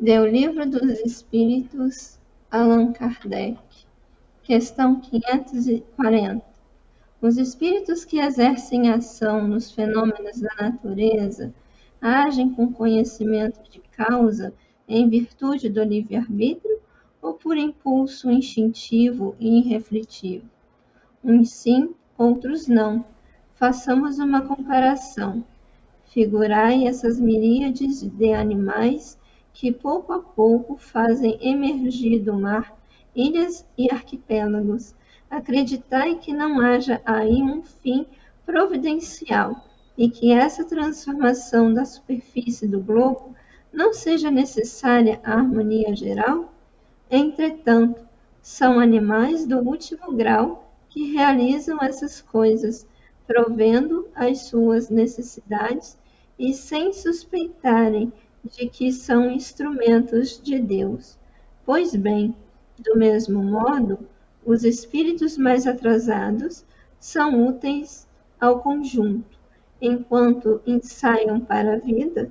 do Livro dos Espíritos, Allan Kardec. Questão 540. Os espíritos que exercem ação nos fenômenos da natureza agem com conhecimento de causa em virtude do livre-arbítrio ou por impulso instintivo e irrefletivo? Uns sim, outros não. Façamos uma comparação. Figurai essas miríades de animais que pouco a pouco fazem emergir do mar ilhas e arquipélagos. Acreditai que não haja aí um fim providencial e que essa transformação da superfície do globo não seja necessária à harmonia geral? Entretanto, são animais do último grau que realizam essas coisas, provendo as suas necessidades e sem suspeitarem de que são instrumentos de Deus. Pois bem, do mesmo modo, os espíritos mais atrasados são úteis ao conjunto, enquanto ensaiam para a vida,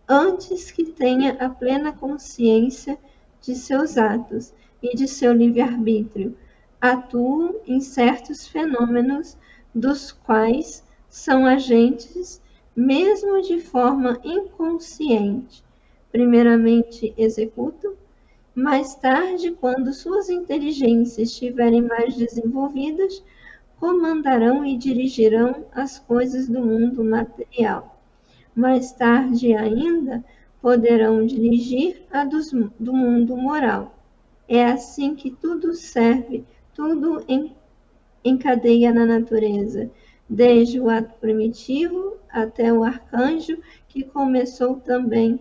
antes que tenha a plena consciência de seus atos e de seu livre-arbítrio, atuam em certos fenômenos dos quais são agentes, mesmo de forma inconsciente. Primeiramente executam, mais tarde, quando suas inteligências estiverem mais desenvolvidas, comandarão e dirigirão as coisas do mundo material. Mais tarde ainda, poderão dirigir a do mundo moral. É assim que tudo serve, tudo encadeia na natureza, desde o ato primitivo até o arcanjo, que começou também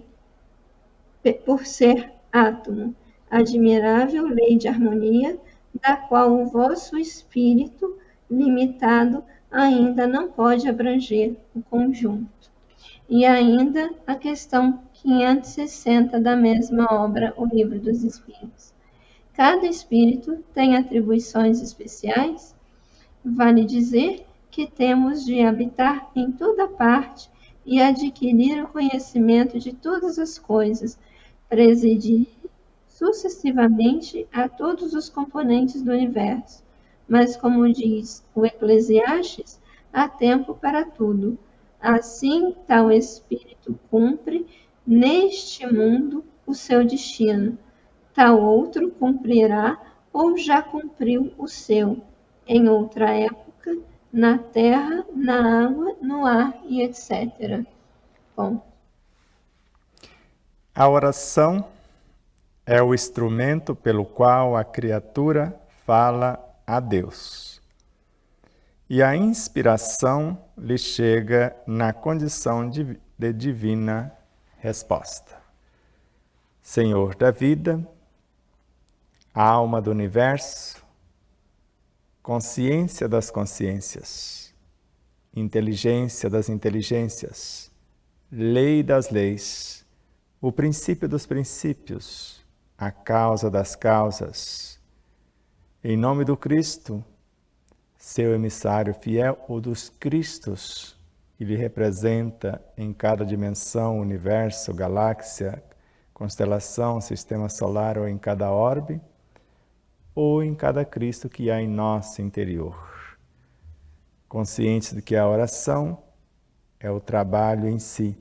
por ser átomo. Admirável lei de harmonia, da qual o vosso espírito limitado ainda não pode abranger o conjunto. E ainda a questão 560 da mesma obra, O Livro dos Espíritos. Cada espírito tem atribuições especiais? Vale dizer que temos de habitar em toda parte e adquirir o conhecimento de todas as coisas, presidir sucessivamente a todos os componentes do universo. Mas, como diz o Eclesiastes, há tempo para tudo. Assim, tal espírito cumpre neste mundo o seu destino. Tal outro cumprirá ou já cumpriu o seu, em outra época, na terra, na água, no ar e etc. Bom. A oração é o instrumento pelo qual a criatura fala a Deus. E a inspiração lhe chega na condição de divina resposta. Senhor da vida, alma do universo, consciência das consciências, inteligência das inteligências, lei das leis, o princípio dos princípios, a causa das causas. Em nome do Cristo, seu emissário fiel, ou dos Cristos, que lhe representa em cada dimensão, universo, galáxia, constelação, sistema solar ou em cada orbe, ou em cada Cristo que há em nosso interior. Conscientes de que a oração é o trabalho em si.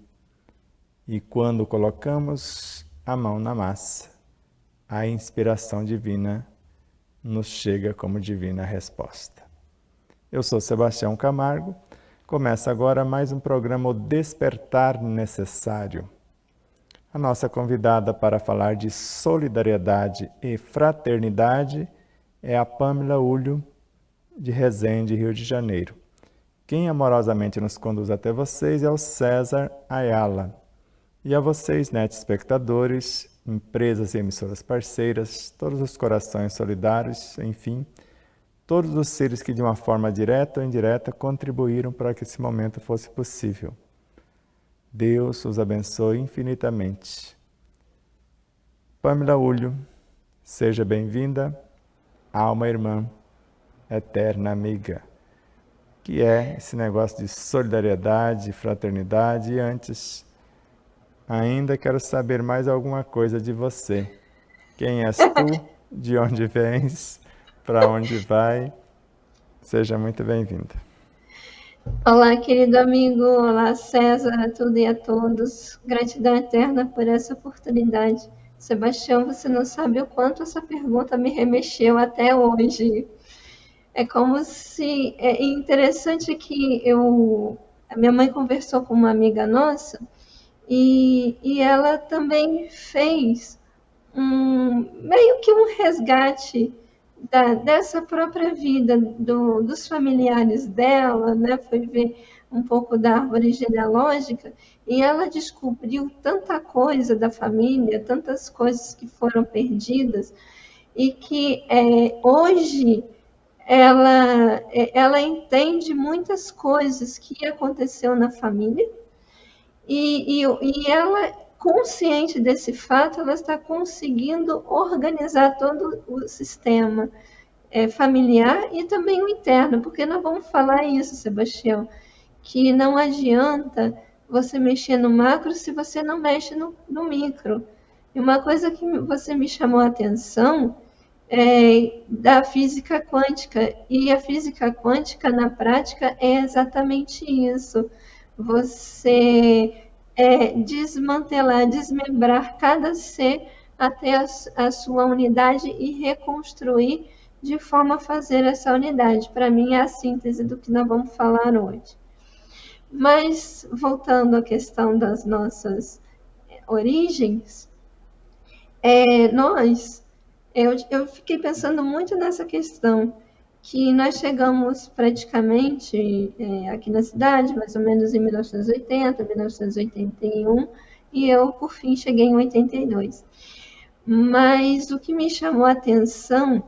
E quando colocamos a mão na massa, a inspiração divina nos chega como divina resposta. Eu sou Sebastião Camargo. Começa agora mais um programa O Despertar Necessário. A nossa convidada para falar de solidariedade e fraternidade é a Pamela Ulho, de Resende, Rio de Janeiro. Quem amorosamente nos conduz até vocês é o César Ayala. E a vocês, espectadores, empresas e emissoras parceiras, todos os corações solidários, enfim, todos os seres que de uma forma direta ou indireta contribuíram para que esse momento fosse possível. Deus os abençoe infinitamente. Pamela Ulho, seja bem-vinda, alma irmã, eterna amiga, que é esse negócio de solidariedade, fraternidade e antes ainda quero saber mais alguma coisa de você. Quem és tu? De onde vens? Para onde vai? Seja muito bem-vinda. Olá, querido amigo. Olá, César, a tudo e a todos. Gratidão eterna por essa oportunidade. Sebastião, você não sabe o quanto essa pergunta me remexeu até hoje. É como se... É interessante que a minha mãe conversou com uma amiga nossa e ela também fez meio que um resgate dessa própria vida dos familiares dela, né? Foi ver um pouco da árvore genealógica e ela descobriu tanta coisa da família, tantas coisas que foram perdidas e que hoje ela entende muitas coisas que aconteceu na família e ela, consciente desse fato, ela está conseguindo organizar todo o sistema familiar e também o interno, porque nós vamos falar isso, Sebastião, que não adianta você mexer no macro se você não mexe no micro. E uma coisa que você me chamou a atenção da física quântica. E a física quântica, na prática, é exatamente isso. Você desmantelar, desmembrar cada ser até a sua unidade e reconstruir de forma a fazer essa unidade. Para mim, é a síntese do que nós vamos falar hoje. Mas, voltando à questão das nossas origens, eu fiquei pensando muito nessa questão, que nós chegamos praticamente aqui na cidade, mais ou menos em 1980, 1981, e eu, por fim, cheguei em 82. Mas o que me chamou a atenção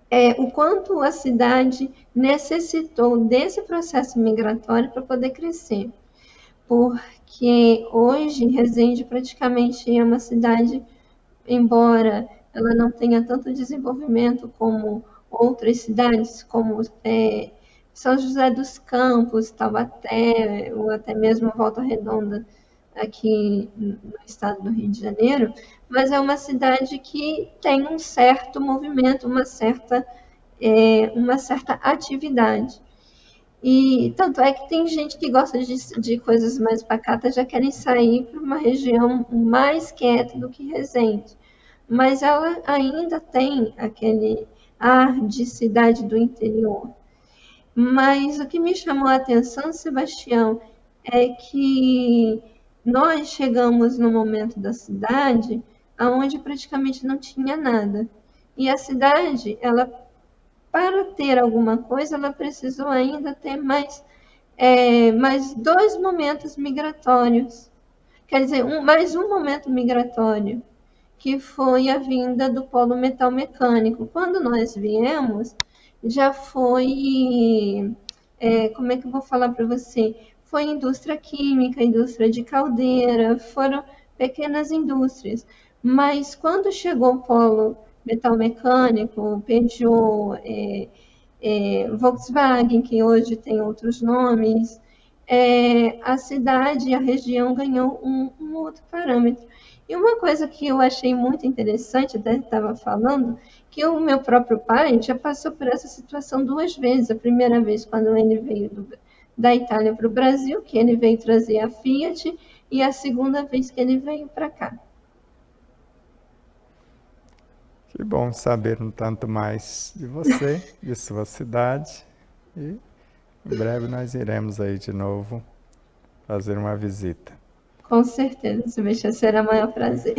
é o quanto a cidade necessitou desse processo migratório para poder crescer. Porque hoje Resende praticamente é uma cidade, embora ela não tenha tanto desenvolvimento como outras cidades, como São José dos Campos, Taubaté, ou até mesmo Volta Redonda, aqui no estado do Rio de Janeiro, mas é uma cidade que tem um certo movimento, uma certa atividade. E tanto é que tem gente que gosta de coisas mais pacatas, já querem sair para uma região mais quieta do que Resende. Mas ela ainda tem aquele ar de cidade do interior. Mas o que me chamou a atenção, Sebastião, é que nós chegamos no momento da cidade onde praticamente não tinha nada. E a cidade, ela, para ter alguma coisa, ela precisou ainda ter mais 2 momentos migratórios. Quer dizer, mais um momento migratório, que foi a vinda do polo metal mecânico. Quando nós viemos, já foi, como é que eu vou falar para você? Foi indústria química, indústria de caldeira, foram pequenas indústrias. Mas quando chegou o polo metal mecânico, Peugeot, Volkswagen, que hoje tem outros nomes, a cidade, a região ganhou um outro parâmetro. E uma coisa que eu achei muito interessante, até estava falando, que o meu próprio pai já passou por essa situação 2 vezes. A primeira vez quando ele veio da Itália para o Brasil, que ele veio trazer a Fiat, e a segunda vez que ele veio para cá. Que bom saber um tanto mais de você, de sua cidade. E em breve nós iremos aí de novo fazer uma visita. Com certeza, Sebastião, será o maior prazer.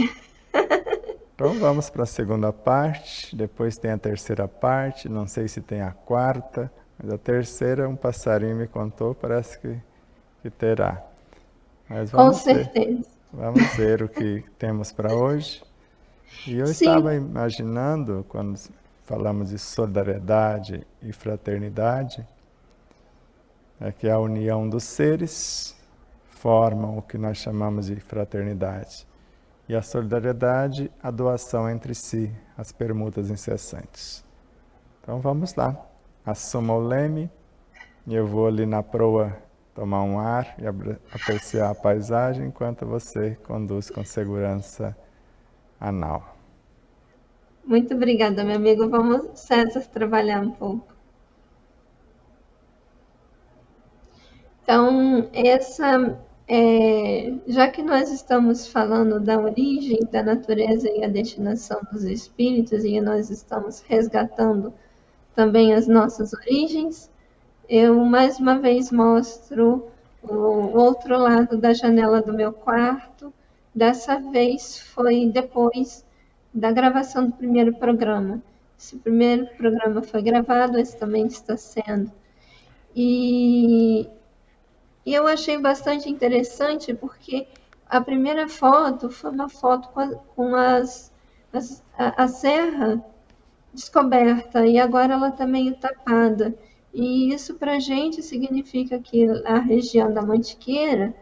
Então vamos para a segunda parte, depois tem a terceira parte, não sei se tem a quarta, mas a terceira, um passarinho me contou, parece que terá. Mas vamos ver. Vamos ver o que temos para hoje. E eu estava imaginando, quando falamos de solidariedade e fraternidade, que a união dos seres formam o que nós chamamos de fraternidade. E a solidariedade, a doação entre si, as permutas incessantes. Então vamos lá. Assuma o leme, e eu vou ali na proa tomar um ar e apreciar a paisagem enquanto você conduz com segurança a nau. Muito obrigada, meu amigo. Vamos, César, trabalhar um pouco. Então, já que nós estamos falando da origem, da natureza e a destinação dos espíritos, e nós estamos resgatando também as nossas origens, eu mais uma vez mostro o outro lado da janela do meu quarto. Dessa vez foi depois da gravação do primeiro programa. Esse primeiro programa foi gravado, esse também está sendo. E eu achei bastante interessante porque a primeira foto foi uma foto com a serra descoberta e agora ela está meio tapada. E isso para a gente significa que a região da Mantiqueira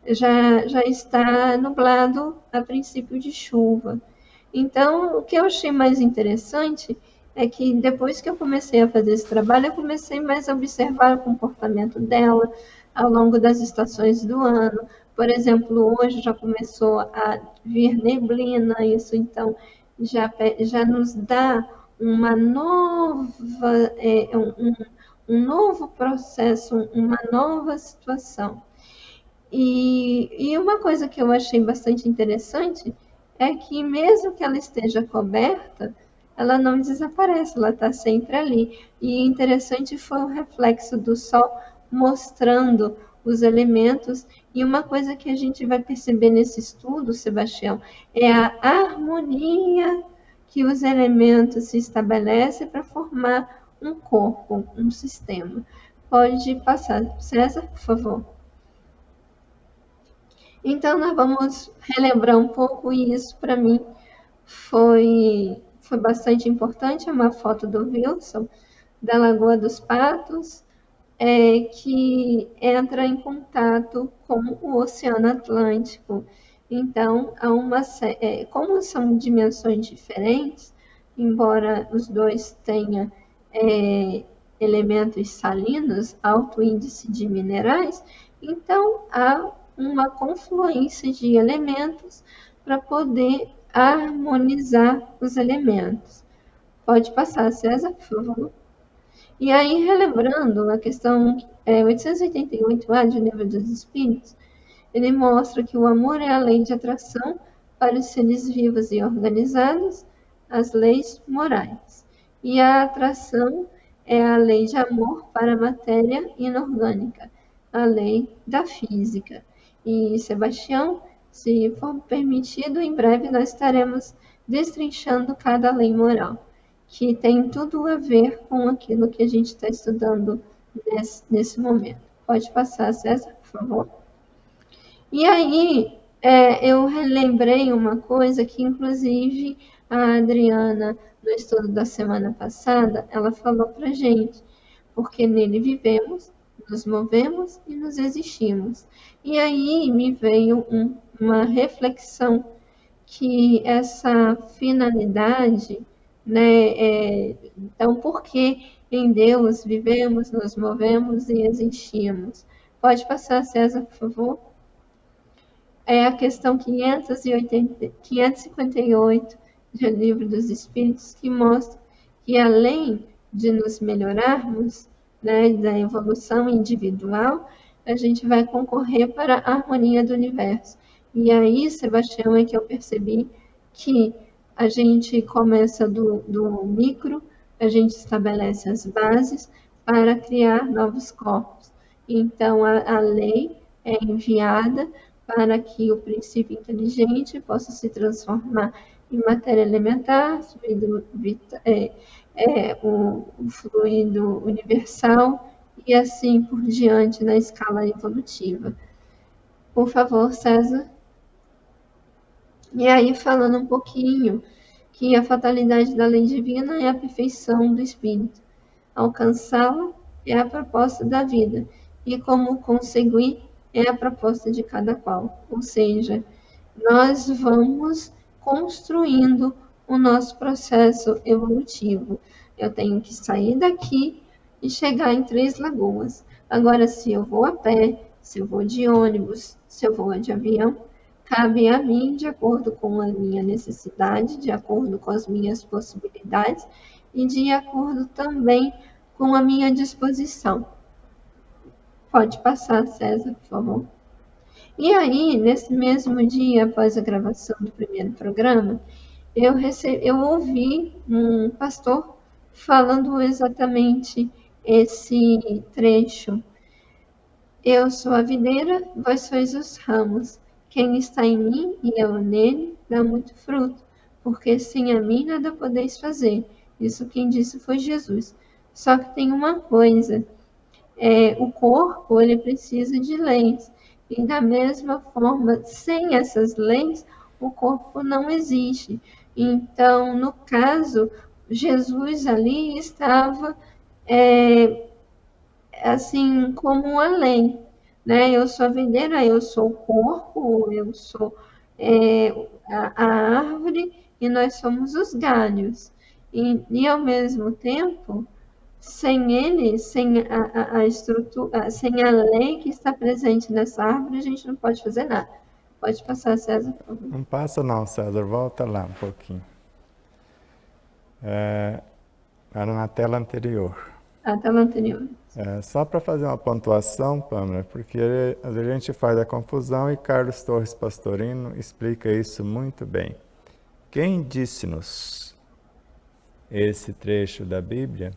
já está nublado a princípio de chuva. Então, o que eu achei mais interessante é que depois que eu comecei a fazer esse trabalho, eu comecei mais a observar o comportamento dela ao longo das estações do ano. Por exemplo, hoje já começou a vir neblina, isso então já nos dá uma nova, um novo processo, uma nova situação. E uma coisa que eu achei bastante interessante é que mesmo que ela esteja coberta, ela não desaparece, ela está sempre ali. E interessante foi o reflexo do sol mostrando os elementos. E uma coisa que a gente vai perceber nesse estudo, Sebastião, é a harmonia que os elementos se estabelecem para formar um corpo, um sistema. Pode passar, César, por favor. Então, nós vamos relembrar um pouco, e isso para mim foi bastante importante. É uma foto do Wilson, da Lagoa dos Patos, que entra em contato com o Oceano Atlântico. Então, como são dimensões diferentes, embora os dois tenham elementos salinos, alto índice de minerais, então há uma confluência de elementos para poder harmonizar os elementos. Pode passar, César, por favor. E aí, relembrando a questão 888A de Livro dos Espíritos, ele mostra que o amor é a lei de atração para os seres vivos e organizados, as leis morais. E a atração é a lei de amor para a matéria inorgânica, a lei da física. E, Sebastião, se for permitido, em breve nós estaremos destrinchando cada lei moral, que tem tudo a ver com aquilo que a gente está estudando nesse momento. Pode passar, César, por favor. E aí, eu relembrei uma coisa que, inclusive, a Adriana, no estudo da semana passada, ela falou para gente, porque nele vivemos, nos movemos e nos existimos. E aí me veio uma reflexão que essa finalidade, né, então, por que em Deus vivemos, nos movemos e existimos? Pode passar, César, por favor? É a questão 558 do Livro dos Espíritos, que mostra que, além de nos melhorarmos, né, da evolução individual, a gente vai concorrer para a harmonia do universo. E aí, Sebastião, é que eu percebi que a gente começa do micro, a gente estabelece as bases para criar novos corpos. Então, a lei é enviada para que o princípio inteligente possa se transformar em matéria elementar, o fluido universal e assim por diante na escala evolutiva. Por favor, César. E aí, falando um pouquinho que a fatalidade da lei divina é a perfeição do espírito. Alcançá-la é a proposta da vida, e como conseguir é a proposta de cada qual. Ou seja, nós vamos construindo o nosso processo evolutivo. Eu tenho que sair daqui e chegar em Três Lagoas. Agora, se eu vou a pé, se eu vou de ônibus, se eu vou de avião, cabe a mim, de acordo com a minha necessidade, de acordo com as minhas possibilidades e de acordo também com a minha disposição. Pode passar, César, por favor. E aí, nesse mesmo dia, após a gravação do primeiro programa, eu ouvi um pastor falando exatamente esse trecho. Eu sou a videira, vós sois os ramos. Quem está em mim e eu nele, dá muito fruto, porque sem a mim nada podeis fazer. Isso quem disse foi Jesus. Só que tem uma coisa, o corpo ele precisa de leis. E da mesma forma, sem essas leis, o corpo não existe. Então, no caso, Jesus ali estava assim como uma lei, né? Eu sou a videira, eu sou o corpo, eu sou a árvore e nós somos os galhos. E ao mesmo tempo, sem ele, sem a estrutura, sem a lei que está presente nessa árvore, a gente não pode fazer nada. Pode passar, César, por favor. Não passa não, César, volta lá um pouquinho. Era na tela anterior. A tela anterior. Só para fazer uma pontuação, Pâmela, porque às vezes a gente faz a confusão e Carlos Torres Pastorino explica isso muito bem. Quem disse-nos esse trecho da Bíblia,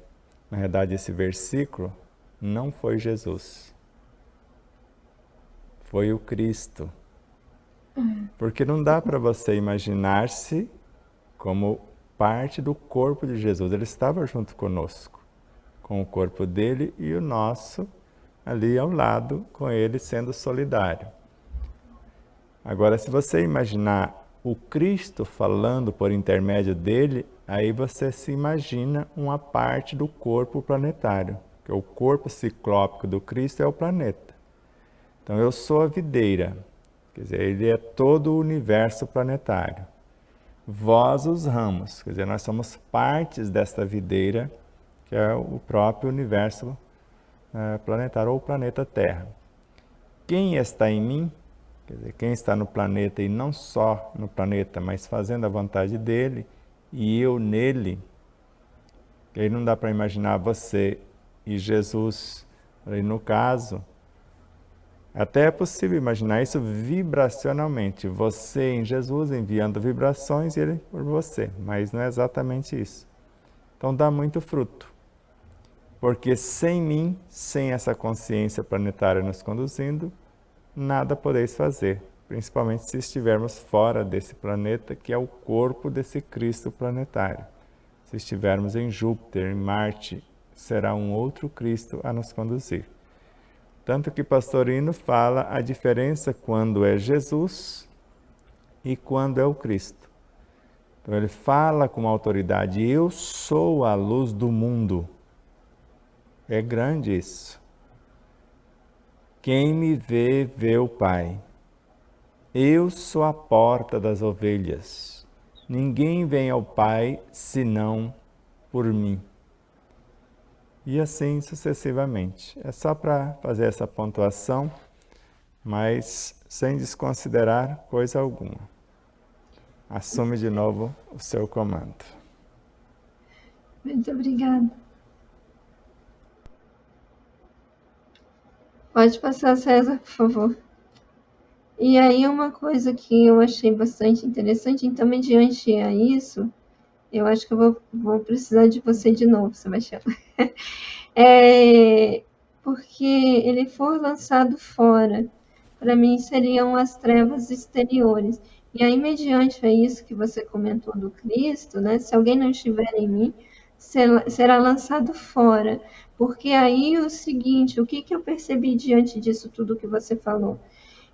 na verdade esse versículo, não foi Jesus. Foi o Cristo. Porque não dá para você imaginar-se como parte do corpo de Jesus. Ele estava junto conosco, com o corpo dele e o nosso ali ao lado, com ele sendo solidário. Agora, se você imaginar o Cristo falando por intermédio dele, aí você se imagina uma parte do corpo planetário, que o corpo ciclópico do Cristo é o planeta. Então, eu sou a videira, quer dizer, ele é todo o universo planetário. Vós os ramos, quer dizer, nós somos partes desta videira, que é o próprio universo planetário, ou o planeta Terra. Quem está em mim, quer dizer, quem está no planeta, e não só no planeta, mas fazendo a vontade dele, e eu nele, que aí não dá para imaginar você e Jesus, aí no caso, até é possível imaginar isso vibracionalmente, você em Jesus enviando vibrações e ele por você, mas não é exatamente isso. Então dá muito fruto, porque sem mim, sem essa consciência planetária nos conduzindo, nada podeis fazer, principalmente se estivermos fora desse planeta, que é o corpo desse Cristo planetário. Se estivermos em Júpiter, em Marte, será um outro Cristo a nos conduzir. Tanto que Pastorino fala a diferença quando é Jesus e quando é o Cristo. Então ele fala com autoridade, eu sou a luz do mundo. É grande isso. Quem me vê, vê o Pai. Eu sou a porta das ovelhas. Ninguém vem ao Pai senão por mim. E assim sucessivamente. É só para fazer essa pontuação, mas sem desconsiderar coisa alguma. Assume de novo o seu comando. Muito obrigada. Pode passar, César, por favor. E aí uma coisa que eu achei bastante interessante, então, mediante a isso, eu acho que eu vou precisar de você de novo, Sebastião. Porque ele for lançado fora, para mim seriam as trevas exteriores. E aí, mediante a isso que você comentou do Cristo, né? Se alguém não estiver em mim, será lançado fora. Porque aí o seguinte, o que eu percebi diante disso tudo que você falou?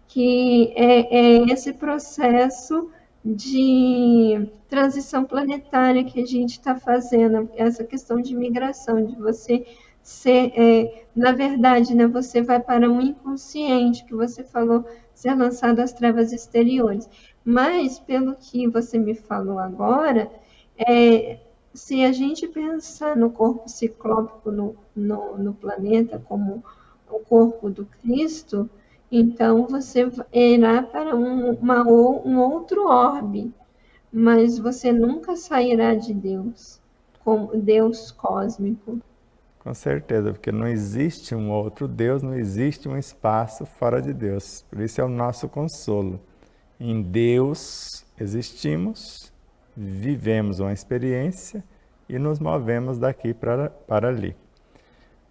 Que é esse processo de transição planetária que a gente está fazendo, essa questão de migração, de você ser, na verdade, né, você vai para um inconsciente, que você falou, ser lançado às trevas exteriores. Mas, pelo que você me falou agora, se a gente pensar no corpo ciclópico no planeta como o corpo do Cristo, então você irá para um outro orbe, mas você nunca sairá de Deus, como Deus cósmico. Com certeza, porque não existe um outro Deus, não existe um espaço fora de Deus. Por isso é o nosso consolo. Em Deus existimos, vivemos uma experiência e nos movemos daqui para ali.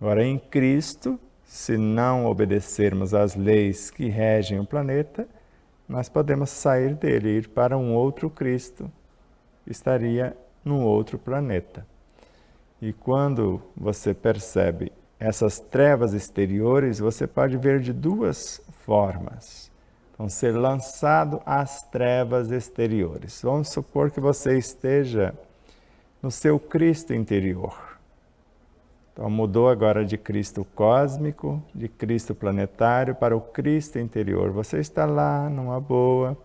Agora, em Cristo, se não obedecermos às leis que regem o planeta, nós podemos sair dele e ir para um outro Cristo, que estaria num outro planeta. E quando você percebe essas trevas exteriores, você pode ver de duas formas. Então, ser lançado às trevas exteriores. Vamos supor que você esteja no seu Cristo interior. Então, mudou agora de Cristo cósmico, de Cristo planetário, para o Cristo interior. Você está lá, numa boa,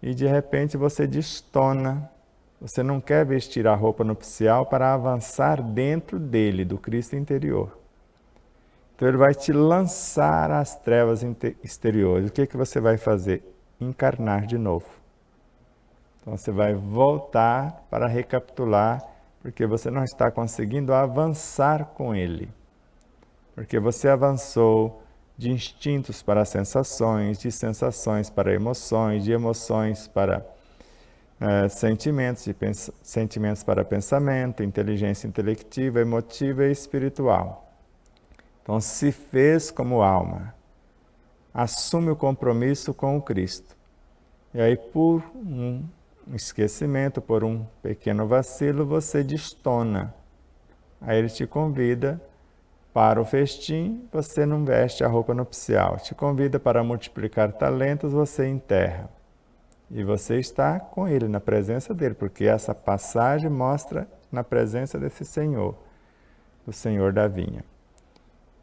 e de repente você destona. Você não quer vestir a roupa nupcial para avançar dentro dele, do Cristo interior. Então ele vai te lançar às trevas exteriores. O que você vai fazer? Encarnar de novo. Então você vai voltar para recapitular, porque você não está conseguindo avançar com ele. Porque você avançou de instintos para sensações, de sensações para emoções, de emoções para sentimentos, de sentimentos para pensamento, inteligência intelectiva, emotiva e espiritual. Então, se fez como alma, assume o compromisso com o Cristo. E aí, por um esquecimento, por um pequeno vacilo, você destona. Aí ele te convida para o festim, você não veste a roupa nupcial. Te convida para multiplicar talentos, você enterra. E você está com ele, na presença dele, porque essa passagem mostra na presença desse Senhor, do Senhor da vinha.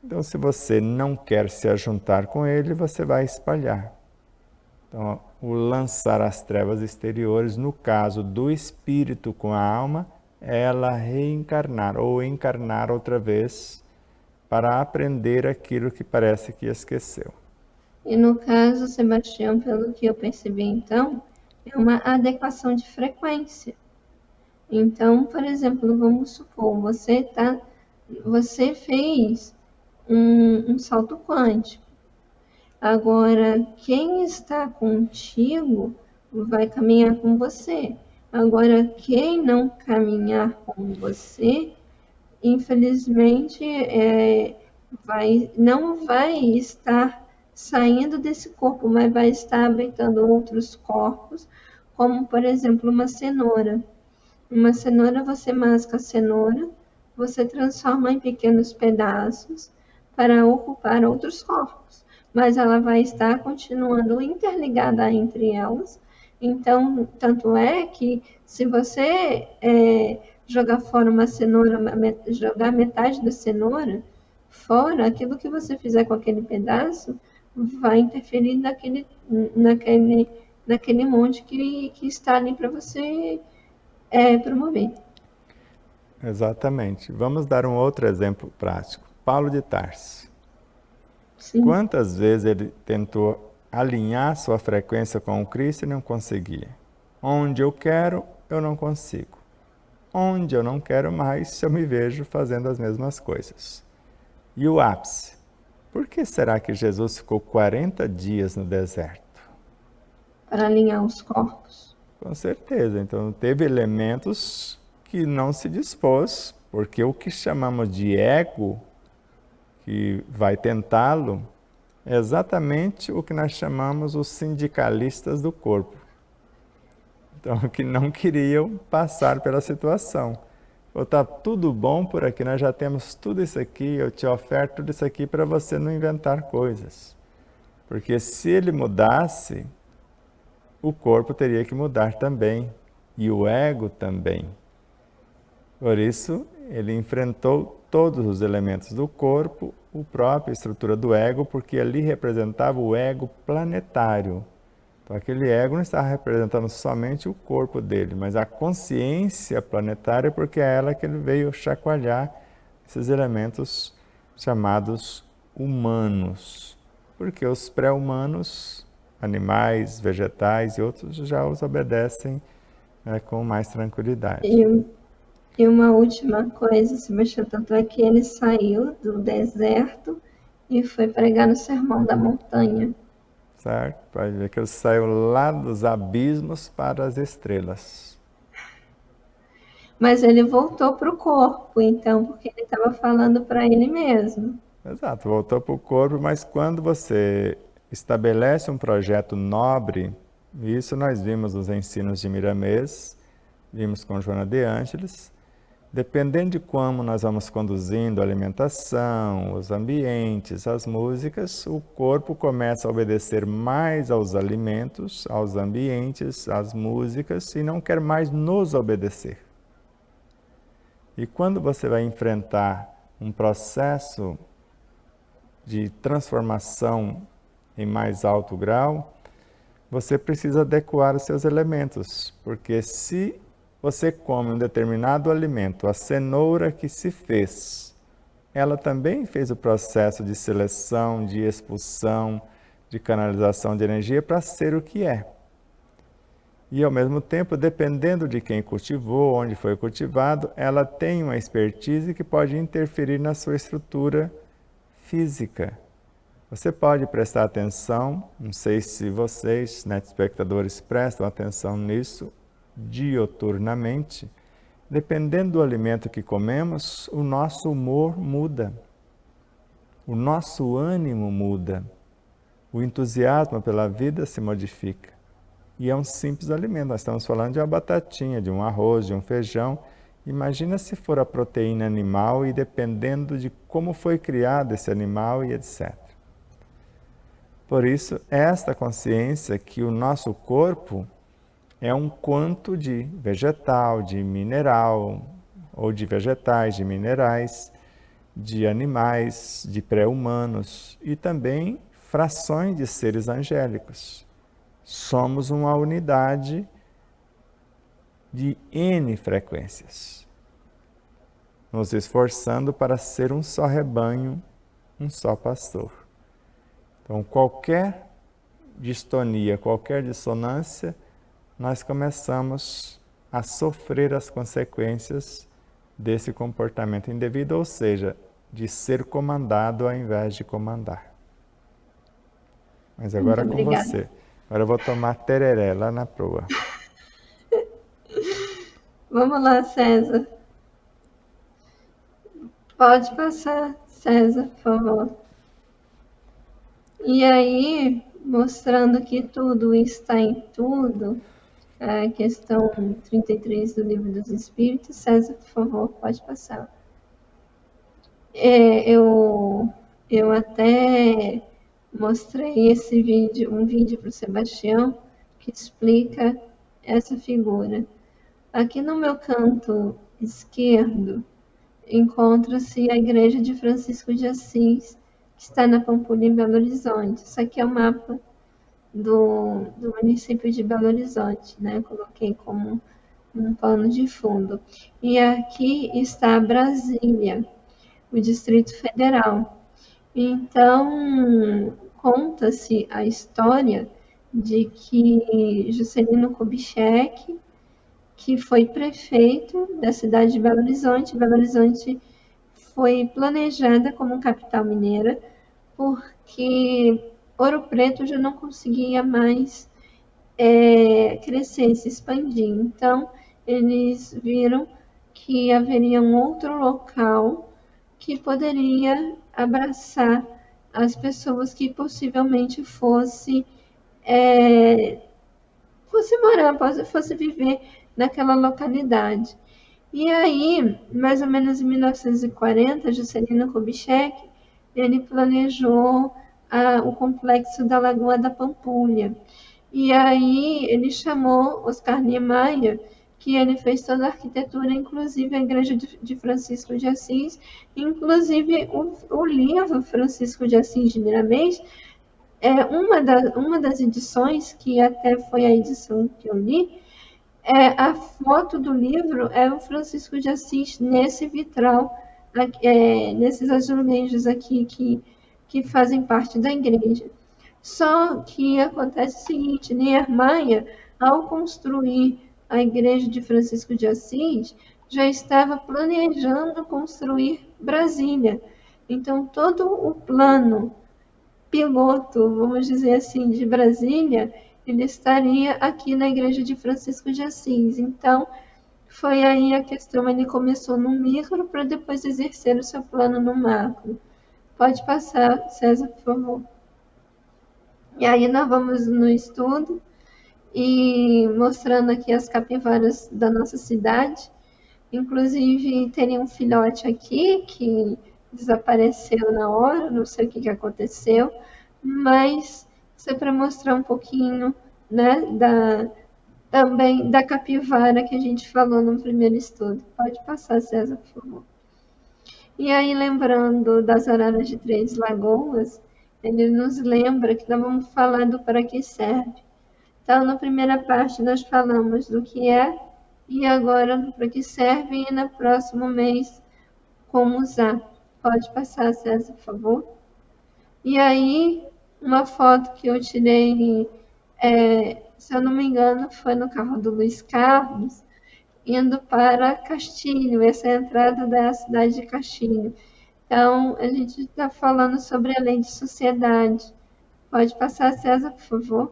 Então, se você não quer se ajuntar com ele, você vai espalhar. Então, o lançar as trevas exteriores, no caso do espírito com a alma, é ela reencarnar ou encarnar outra vez para aprender aquilo que parece que esqueceu. E no caso, Sebastião, pelo que eu percebi então, é uma adequação de frequência. Então, por exemplo, vamos supor, você fez um salto quântico. Agora, quem está contigo vai caminhar com você. Agora, quem não caminhar com você, infelizmente, não vai estar saindo desse corpo, mas vai estar habitando outros corpos, como, por exemplo, uma cenoura. Uma cenoura, você masca a cenoura, você transforma em pequenos pedaços para ocupar outros corpos, mas ela vai estar continuando interligada entre elas. Então, tanto é que se você jogar fora uma cenoura, jogar metade da cenoura fora, aquilo que você fizer com aquele pedaço vai interferir naquele monte que está ali para você promover. Exatamente. Vamos dar um outro exemplo prático. Paulo de Tarso. Sim. Quantas vezes ele tentou alinhar sua frequência com o Cristo e não conseguia? Onde eu quero, eu não consigo. Onde eu não quero mais, eu me vejo fazendo as mesmas coisas. E o ápice? Por que será que Jesus ficou 40 dias no deserto? Para alinhar os corpos. Com certeza. Então, teve elementos que não se dispôs, porque o que chamamos de ego, que vai tentá-lo, é exatamente o que nós chamamos os sindicalistas do corpo. Então, que não queriam passar pela situação. Está tudo bom por aqui, nós já temos tudo isso aqui, eu te oferto tudo isso aqui para você não inventar coisas. Porque se ele mudasse, o corpo teria que mudar também, e o ego também. Por isso, ele enfrentou todos os elementos do corpo, a própria estrutura do ego, porque ali representava o ego planetário. Então, aquele ego não estava representando somente o corpo dele, mas a consciência planetária, porque é ela que ele veio chacoalhar esses elementos chamados humanos, porque os pré-humanos, animais, vegetais e outros, já os obedecem com mais tranquilidade. E uma última coisa, Sebastião, tanto é que ele saiu do deserto e foi pregar no Sermão da Montanha. Certo? Pode ver que ele saiu lá dos abismos para as estrelas. Mas ele voltou para o corpo, então, porque ele estava falando para ele mesmo. Exato, voltou para o corpo, mas quando você estabelece um projeto nobre, isso nós vimos nos ensinos de Miramês, vimos com Joana de Ângeles, dependendo de como nós vamos conduzindo a alimentação, os ambientes, as músicas, o corpo começa a obedecer mais aos alimentos, aos ambientes, às músicas, e não quer mais nos obedecer. E quando você vai enfrentar um processo de transformação em mais alto grau, você precisa adequar os seus elementos, porque se você come um determinado alimento, a cenoura que se fez, ela também fez o processo de seleção, de expulsão, de canalização de energia para ser o que é. E, ao mesmo tempo, dependendo de quem cultivou, onde foi cultivado, ela tem uma expertise que pode interferir na sua estrutura física. Você pode prestar atenção, não sei se vocês, espectadores, prestam atenção nisso, dioturnamente. Dependendo do alimento que comemos, o nosso humor muda, o nosso ânimo muda, o entusiasmo pela vida se modifica. E é um simples alimento, nós estamos falando de uma batatinha, de um arroz, de um feijão. Imagina se for a proteína animal e dependendo de como foi criado esse animal e etc. Por isso, esta consciência que o nosso corpo é um quanto de vegetal, de mineral, ou de vegetais, de minerais, de animais, de pré-humanos e também frações de seres angélicos. Somos uma unidade de N frequências, nos esforçando para ser um só rebanho, um só pastor. Então, qualquer distonia, qualquer dissonância, nós começamos a sofrer as consequências desse comportamento indevido, ou seja, de ser comandado ao invés de comandar. Mas agora com você. Agora eu vou tomar tereré lá na proa. Vamos lá, César. Pode passar, César, por favor. E aí, mostrando que tudo está em tudo, a questão 33 do Livro dos Espíritos, César, por favor, pode passar. Eu até mostrei um vídeo para o Sebastião que explica essa figura. Aqui no meu canto esquerdo encontra-se a igreja de Francisco de Assis, que está na Pampulha, em Belo Horizonte. Isso aqui é o mapa do município de Belo Horizonte, né? Eu coloquei como um pano de fundo. E aqui está Brasília, o Distrito Federal. Então, conta-se a história de que Juscelino Kubitschek, que foi prefeito da cidade de Belo Horizonte foi planejada como capital mineira, porque Ouro Preto já não conseguia mais crescer, se expandir. Então, eles viram que haveria um outro local que poderia abraçar as pessoas que possivelmente fosse morar, fosse viver naquela localidade. E aí, mais ou menos em 1940, Juscelino Kubitschek, ele planejou o complexo da Lagoa da Pampulha. E aí ele chamou Oscar Niemeyer, que ele fez toda a arquitetura, inclusive a igreja de Francisco de Assis, inclusive o livro Francisco de Assis de Miramês, uma das edições, que até foi a edição que eu li, a foto do livro é o Francisco de Assis nesse vitral, nesses azulejos aqui que que fazem parte da igreja. Só que acontece o seguinte, Niemeyer, ao construir a igreja de Francisco de Assis, já estava planejando construir Brasília. Então, todo o plano piloto, vamos dizer assim, de Brasília, ele estaria aqui na igreja de Francisco de Assis. Então, foi aí a questão, ele começou no micro para depois exercer o seu plano no macro. Pode passar, César, por favor. E aí nós vamos no estudo e mostrando aqui as capivaras da nossa cidade. Inclusive, teria um filhote aqui que desapareceu na hora, não sei o que aconteceu, mas isso é para mostrar um pouquinho, né, também da capivara que a gente falou no primeiro estudo. Pode passar, César, por favor. E aí, lembrando das araras de Três Lagoas, ele nos lembra que nós vamos falar do para que serve. Então, na primeira parte, nós falamos do que é, e agora para que serve, e no próximo mês, como usar. Pode passar, César, por favor. E aí, uma foto que eu tirei, se eu não me engano, foi no carro do Luiz Carlos, indo para Castilho, essa é a entrada da cidade de Castilho. Então, a gente está falando sobre a lei de sociedade. Pode passar, César, por favor.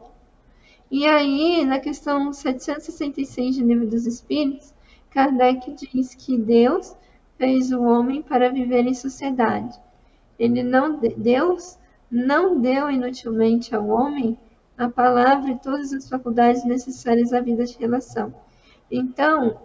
E aí, na questão 766 de Livro dos Espíritos, Kardec diz que Deus fez o homem para viver em sociedade. Deus não deu inutilmente ao homem a palavra e todas as faculdades necessárias à vida de relação. Então,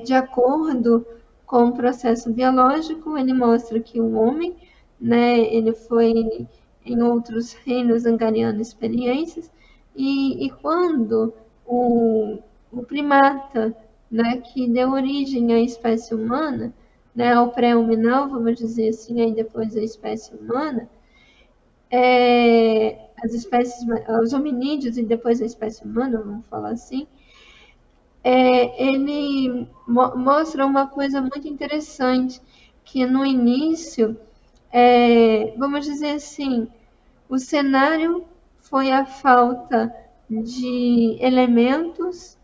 de acordo com o processo biológico, ele mostra que o homem, né, ele foi em outros reinos angariando experiências, e quando o primata, né, que deu origem à espécie humana, né, ao pré-hominal, vamos dizer assim, aí depois a espécie humana, os hominídeos e depois a espécie humana, vamos falar assim, ele mostra uma coisa muito interessante, que no início, vamos dizer assim, o cenário foi a falta de elementos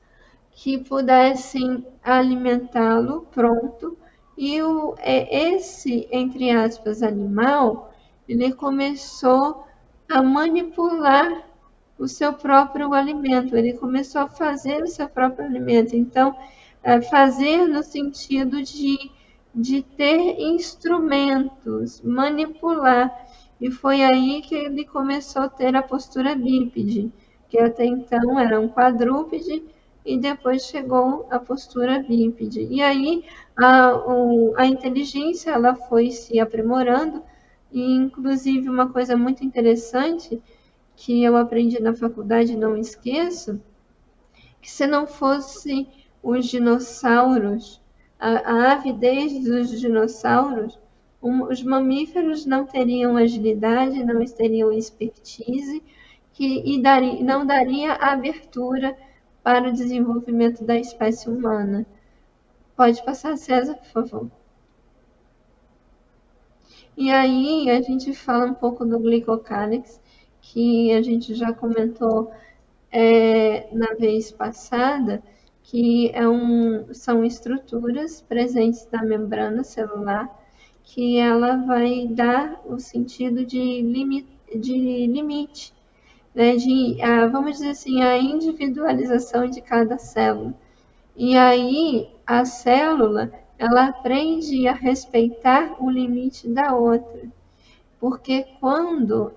que pudessem alimentá-lo pronto, e esse, entre aspas, animal, ele começou a manipular o seu próprio alimento, ele começou a fazer o seu próprio alimento. Então, fazer no sentido de ter instrumentos, manipular. E foi aí que ele começou a ter a postura bípede, que até então era um quadrúpede, e depois chegou a postura bípede. E aí a inteligência ela foi se aprimorando, e inclusive uma coisa muito interessante que eu aprendi na faculdade, não esqueço, que se não fosse os dinossauros, a avidez dos dinossauros, os mamíferos não teriam agilidade, não teriam expertise, não daria abertura para o desenvolvimento da espécie humana. Pode passar, César, por favor. E aí a gente fala um pouco do glicocálix, que a gente já comentou na vez passada, que são estruturas presentes na membrana celular, que ela vai dar o sentido de limite, né, vamos dizer assim, a individualização de cada célula. E aí a célula, ela aprende a respeitar o limite da outra, porque quando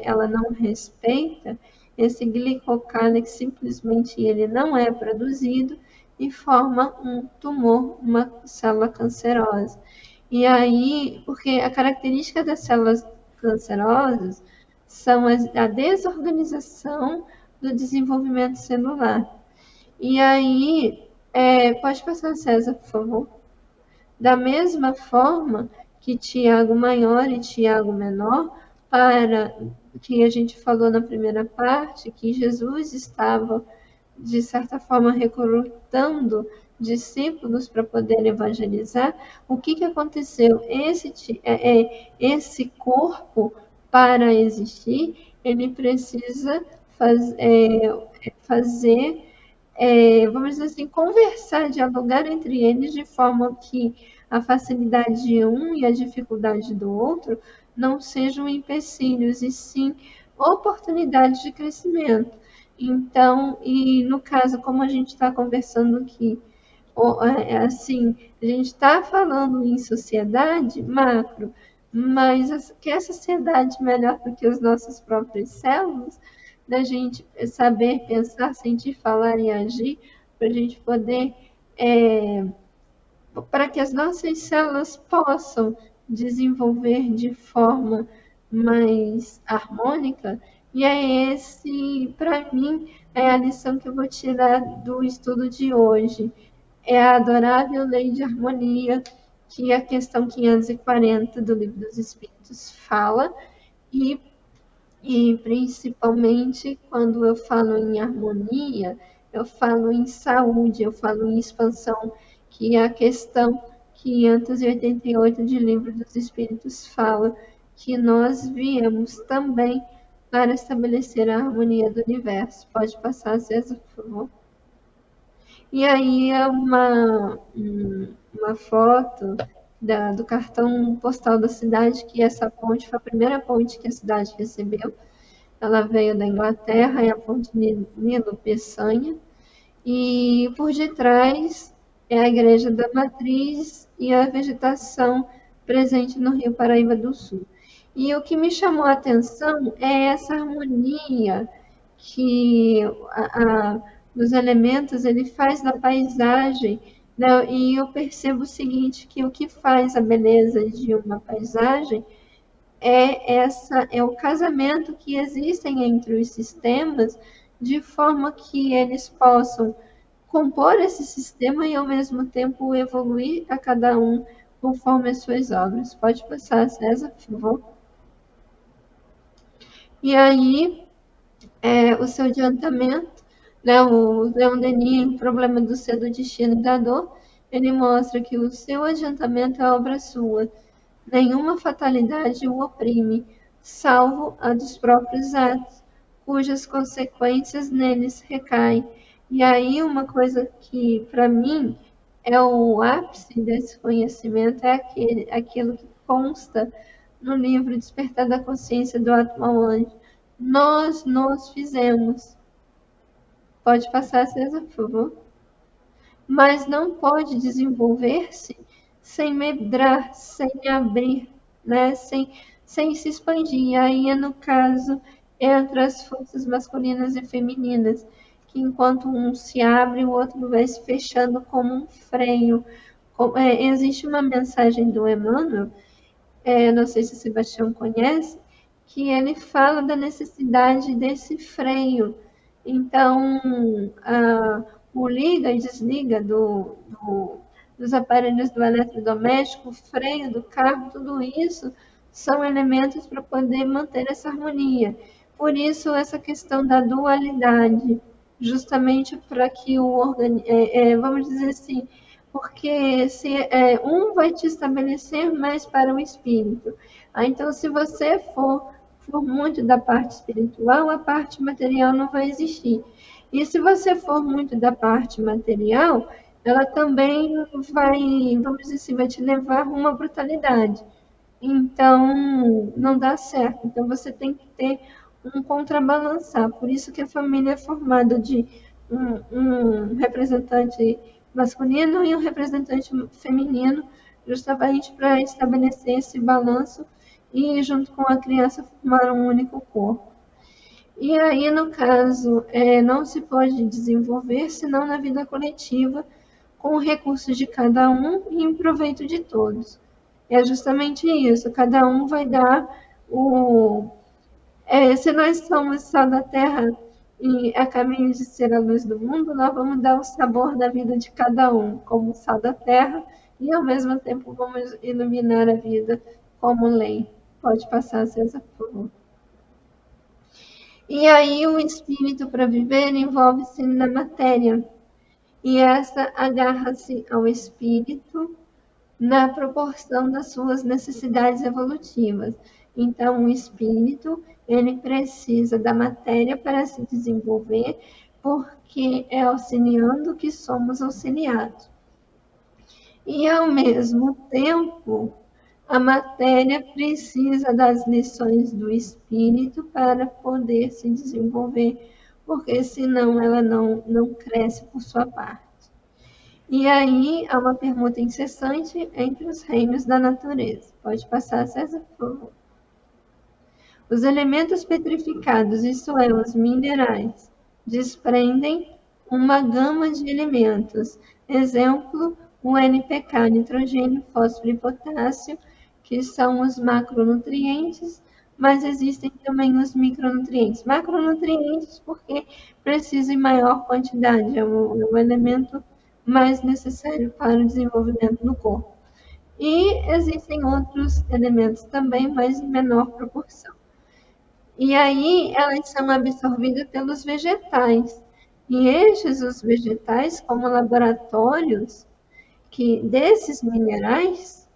ela não respeita, esse glicocálix simplesmente ele não é produzido e forma um tumor, uma célula cancerosa. E aí, porque a característica das células cancerosas são a desorganização do desenvolvimento celular. E aí, pode passar, César, por favor. Da mesma forma que Tiago maior e Tiago menor, para que a gente falou na primeira parte, que Jesus estava, de certa forma, recrutando discípulos para poder evangelizar, o que aconteceu? Esse corpo, para existir, ele precisa fazer, vamos dizer assim, conversar, dialogar entre eles de forma que a facilidade de um e a dificuldade do outro não sejam empecilhos, e sim oportunidades de crescimento. Então, e no caso, como a gente está conversando aqui, assim, a gente está falando em sociedade macro, mas que a sociedade melhor do que as nossas próprias células, da gente saber pensar, sentir, falar e agir, para a gente poder, para que as nossas células possam desenvolver de forma mais harmônica. E é esse, para mim, é a lição que eu vou tirar do estudo de hoje. É a adorável lei de harmonia que a questão 540 do Livro dos Espíritos fala, e principalmente quando eu falo em harmonia, eu falo em saúde, eu falo em expansão, que é a questão 588 de Livro dos Espíritos fala que nós viemos também para estabelecer a harmonia do universo. Pode passar, César, por favor. E aí é uma foto do cartão postal da cidade, que essa ponte foi a primeira ponte que a cidade recebeu. Ela veio da Inglaterra, é a ponte Nilo-Peçanha. E por detrás é a Igreja da Matriz e a vegetação presente no Rio Paraíba do Sul. E o que me chamou a atenção é essa harmonia que dos elementos ele faz na paisagem, né? E eu percebo o seguinte, que o que faz a beleza de uma paisagem é o casamento que existem entre os sistemas, de forma que eles possam compor esse sistema e ao mesmo tempo evoluir a cada um conforme as suas obras. Pode passar, César, por favor. E aí, o seu adiantamento, né, o Leon Denis, em Problema do Ser, do Destino e da Dor, ele mostra que o seu adiantamento é obra sua. Nenhuma fatalidade o oprime, salvo a dos próprios atos, cujas consequências neles recaem. E aí uma coisa que, para mim, é o ápice desse conhecimento, é aquilo que consta no livro Despertar da Consciência do Átomo ao Anjo. Nós nos fizemos. Pode passar, César, por favor. Mas não pode desenvolver-se sem medrar, sem abrir, né? sem se expandir. E aí, no caso, entre as forças masculinas e femininas, que enquanto um se abre, o outro vai se fechando como um freio. Existe uma mensagem do Emmanuel, não sei se o Sebastião conhece, que ele fala da necessidade desse freio. Então, o liga e desliga dos aparelhos do eletrodoméstico, o freio do carro, tudo isso são elementos para poder manter essa harmonia. Por isso, essa questão da dualidade, justamente para que vamos dizer assim, porque um vai te estabelecer mais para o espírito. Então, se você for muito da parte espiritual, a parte material não vai existir. E se você for muito da parte material, ela também vai, vamos dizer assim, vai te levar a uma brutalidade. Então, não dá certo. Então, você tem que ter um contrabalançar. Por isso que a família é formada de um representante masculino e um representante feminino, justamente para estabelecer esse balanço e, junto com a criança, formar um único corpo. E aí, no caso, não se pode desenvolver senão na vida coletiva, com recursos de cada um e em proveito de todos. É justamente isso, cada um vai dar se nós somos sal da terra e a caminho de ser a luz do mundo, nós vamos dar o sabor da vida de cada um, como sal da terra, e ao mesmo tempo vamos iluminar a vida como lei. Pode passar, César, por favor. E aí o espírito para viver envolve-se na matéria. e essa agarra-se ao espírito na proporção das suas necessidades evolutivas. Então, o espírito, ele precisa da matéria para se desenvolver, porque é auxiliando que somos auxiliados. E, ao mesmo tempo, a matéria precisa das lições do espírito para poder se desenvolver, porque senão ela não cresce por sua parte. E aí há uma permuta incessante entre os reinos da natureza. Pode passar, César, por favor. Os elementos petrificados, isto é, os minerais, desprendem uma gama de elementos. Exemplo, o NPK, nitrogênio, fósforo e potássio, que são os macronutrientes, mas existem também os micronutrientes. Macronutrientes porque precisa em maior quantidade, é o elemento mais necessário para o desenvolvimento do corpo. E existem outros elementos também, mas em menor proporção. E aí elas são absorvidas pelos vegetais. E estes, os vegetais, como laboratórios que desses minerais,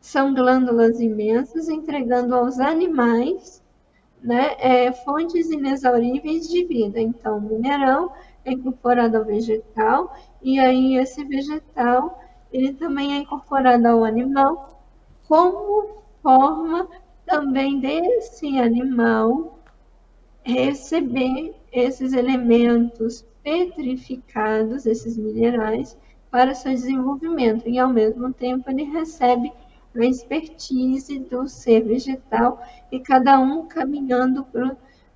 são glândulas imensas entregando aos animais, né, fontes inexauríveis de vida. Então, o mineral é incorporado ao vegetal, e aí esse vegetal ele também é incorporado ao animal, como forma também desse animal receber esses elementos petrificados, esses minerais, para seu desenvolvimento. E, ao mesmo tempo, ele recebe a expertise do ser vegetal e cada um caminhando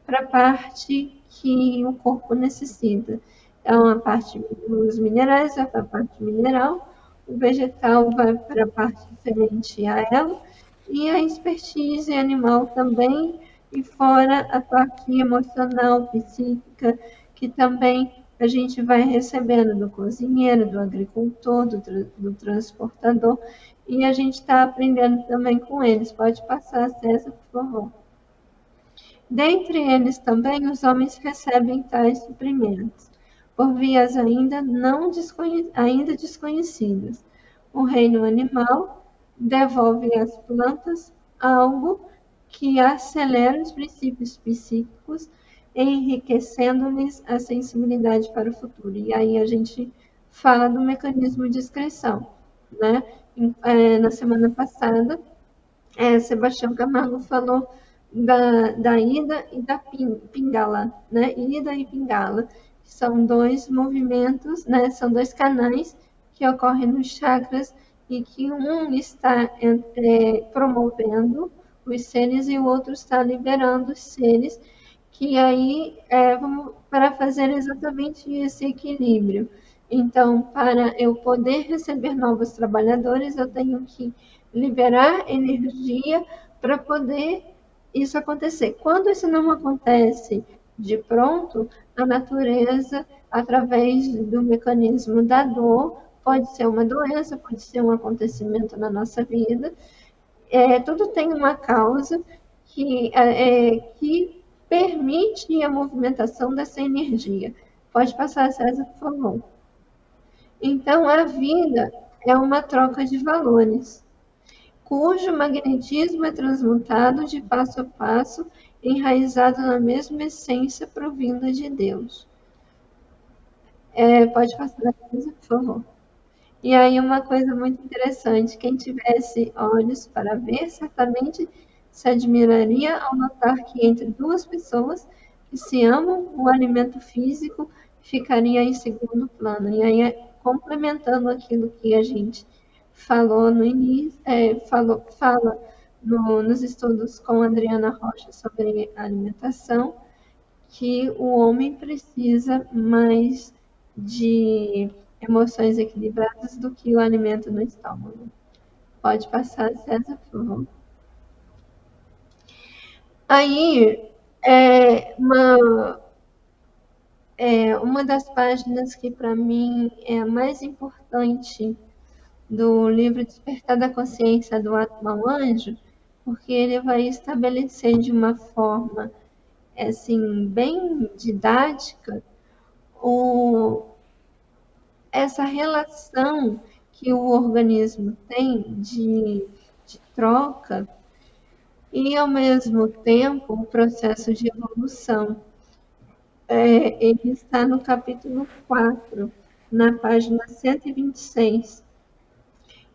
para a parte que o corpo necessita. Então, a parte dos minerais vai para a parte mineral, o vegetal vai para a parte diferente a ela, e a expertise animal também, e fora a parte emocional, psíquica, que também a gente vai recebendo do cozinheiro, do agricultor, do transportador, e a gente está aprendendo também com eles. Pode passar, César, por favor. Dentre eles também, os homens recebem tais suprimentos, por vias ainda desconhecidas. O reino animal devolve às plantas algo que acelera os princípios psíquicos, enriquecendo-lhes a sensibilidade para o futuro. E aí a gente fala do mecanismo de excreção, né? Na semana passada, Sebastião Camargo falou da ida e da pingala, né? Ida e pingala, que são dois movimentos, né? São dois canais que ocorrem nos chakras e que um está promovendo os seres e o outro está liberando os seres, que aí vamos para fazer exatamente esse equilíbrio. Então, para eu poder receber novos trabalhadores, eu tenho que liberar energia para poder isso acontecer. Quando isso não acontece de pronto, a natureza, através do mecanismo da dor, pode ser uma doença, pode ser um acontecimento na nossa vida, tudo tem uma causa que permite a movimentação dessa energia. Pode passar, César, por favor. Então, a vida é uma troca de valores, cujo magnetismo é transmutado de passo a passo, enraizado na mesma essência provinda de Deus. Pode passar, por favor. E aí uma coisa muito interessante, quem tivesse olhos para ver, certamente se admiraria ao notar que entre duas pessoas que se amam, o alimento físico ficaria em segundo plano. E aí, complementando aquilo que a gente falou no início, fala nos estudos com a Adriana Rocha sobre alimentação, que o homem precisa mais de emoções equilibradas do que o alimento no estômago. Pode passar, César, por favor. Aí, uma das páginas que para mim é a mais importante do livro Despertar da Consciência do Atma ao Anjo, porque ele vai estabelecer de uma forma assim, bem didática essa relação que o organismo tem de troca e, ao mesmo tempo, o processo de evolução. Ele está no capítulo 4, na página 126,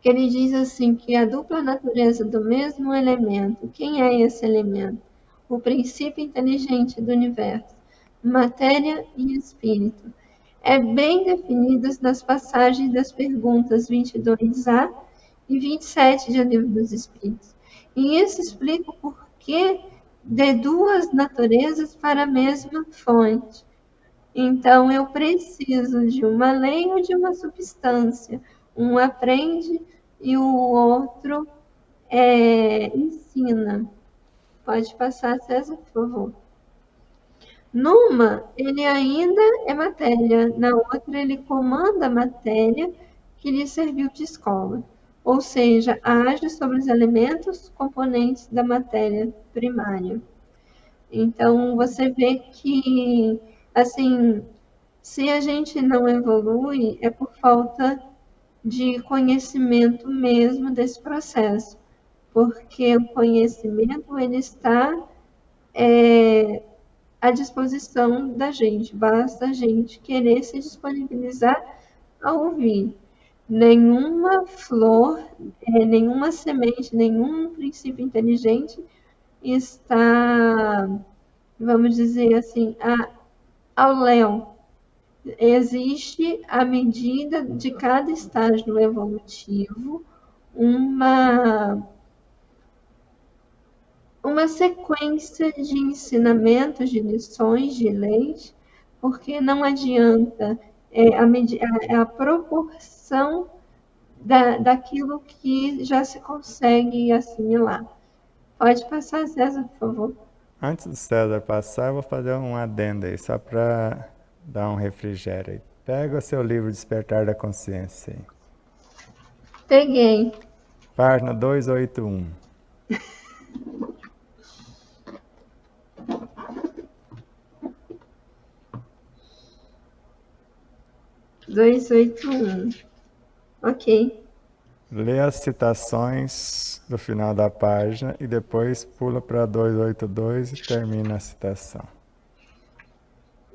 que ele diz assim, que a dupla natureza do mesmo elemento. Quem é esse elemento? O princípio inteligente do universo, matéria e espírito. É bem definidas nas passagens das perguntas 22A e 27 de O Livro dos Espíritos. E isso explica o porquê de duas naturezas para a mesma fonte. Então, eu preciso de uma lei ou de uma substância. Um aprende e o outro ensina. Pode passar, César, por favor. Numa, ele ainda é matéria, na outra, ele comanda a matéria que lhe serviu de escola, ou seja, age sobre os elementos componentes da matéria primária. Então, você vê que, assim, se a gente não evolui, é por falta de conhecimento mesmo desse processo, porque o conhecimento ele está à disposição da gente, basta a gente querer se disponibilizar a ouvir. Nenhuma flor, nenhuma semente, nenhum princípio inteligente está, vamos dizer assim, ao léu. Existe, à medida de cada estágio evolutivo, uma sequência de ensinamentos, de lições, de leis, porque não adianta a proporção daquilo que já se consegue assimilar. Pode passar, César, por favor. Antes do César passar, eu vou fazer um adendo aí, só para dar um refrigério aí. Pega o seu livro Despertar da Consciência aí. Peguei. Página 281. Ok. Lê as citações do final da página e depois pula para 282 e termina a citação.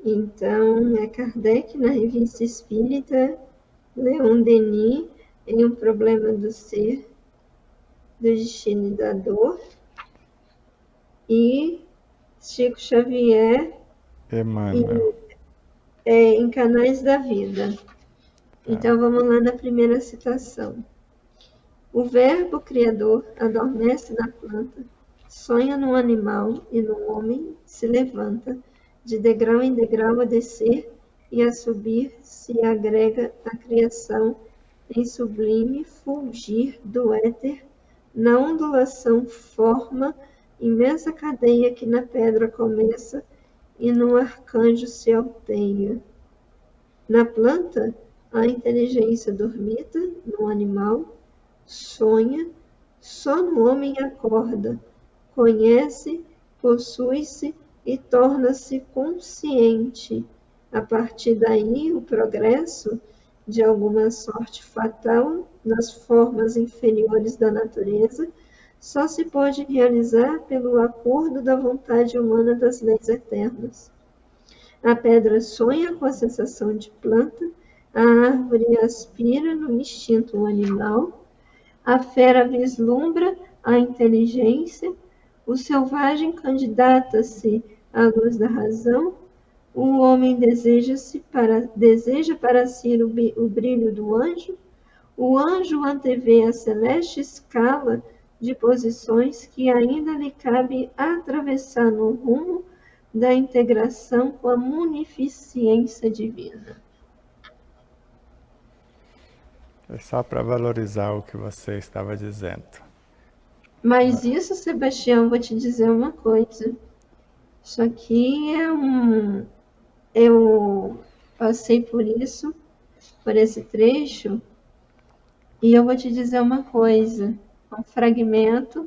Então, é Kardec, na Revista Espírita, Leon Denis, em Um Problema do Ser, do Destino e da Dor, e Chico Xavier, Emmanuel. em Canais da Vida. Então, vamos lá na primeira citação. O verbo criador adormece na planta, sonha no animal e no homem se levanta, de degrau em degrau a descer e a subir se agrega à criação em sublime fulgir do éter, na ondulação forma imensa cadeia que na pedra começa e no arcanjo se alteia. Na planta, a inteligência dormita, no animal, sonha, só no homem acorda, conhece, possui-se e torna-se consciente. A partir daí, o progresso, de alguma sorte fatal, nas formas inferiores da natureza, só se pode realizar pelo acordo da vontade humana das leis eternas. A pedra sonha com a sensação de planta, a árvore aspira no instinto animal, a fera vislumbra a inteligência, o selvagem candidata-se à luz da razão, o homem deseja para si o brilho do anjo, o anjo antevê a celeste escala de posições que ainda lhe cabe atravessar no rumo da integração com a munificência divina. É só para valorizar o que você estava dizendo. Mas isso, Sebastião, vou te dizer uma coisa. Isso aqui eu passei por isso, por esse trecho, e eu vou te dizer uma coisa. Um fragmento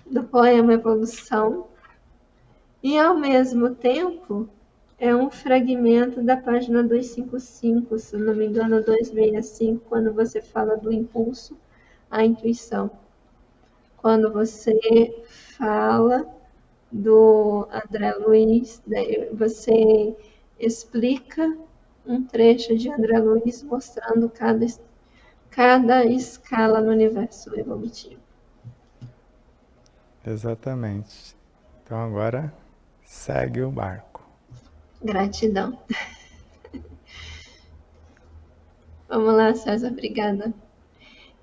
do poema Evolução, e ao mesmo tempo é um fragmento da página 255, se não me engano, 265, quando você fala do impulso à intuição. Quando você fala do André Luiz, você explica um trecho de André Luiz mostrando cada escala no universo evolutivo. Exatamente. Então agora segue o barco. Gratidão. Vamos lá, César, obrigada.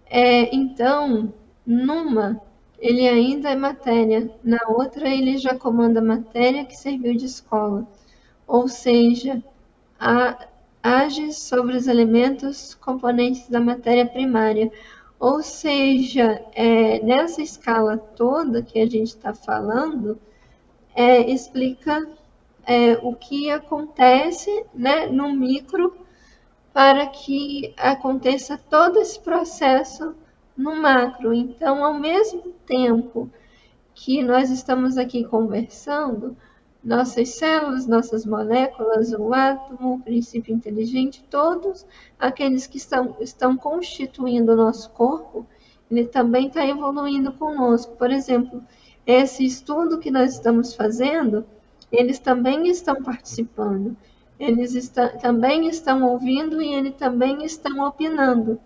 Então, numa, ele ainda é matéria, na outra, ele já comanda matéria que serviu de escola, ou seja, age sobre os elementos componentes da matéria primária. Ou seja, nessa escala toda que a gente está falando, explica o que acontece, né, no micro para que aconteça todo esse processo no macro. Então, ao mesmo tempo que nós estamos aqui conversando, nossas células, nossas moléculas, o átomo, o princípio inteligente, todos aqueles que estão constituindo o nosso corpo, ele também está evoluindo conosco. Por exemplo, esse estudo que nós estamos fazendo, eles também estão participando, também estão ouvindo e eles também estão opinando,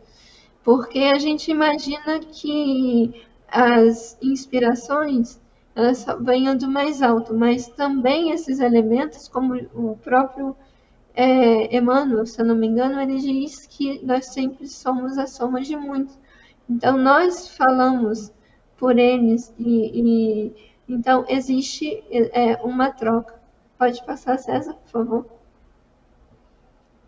porque a gente imagina que as inspirações elas venham do mais alto, mas também esses elementos, como o próprio Emmanuel, se eu não me engano, ele diz que nós sempre somos a soma de muitos. Então, nós falamos por eles então existe uma troca. Pode passar, César, por favor.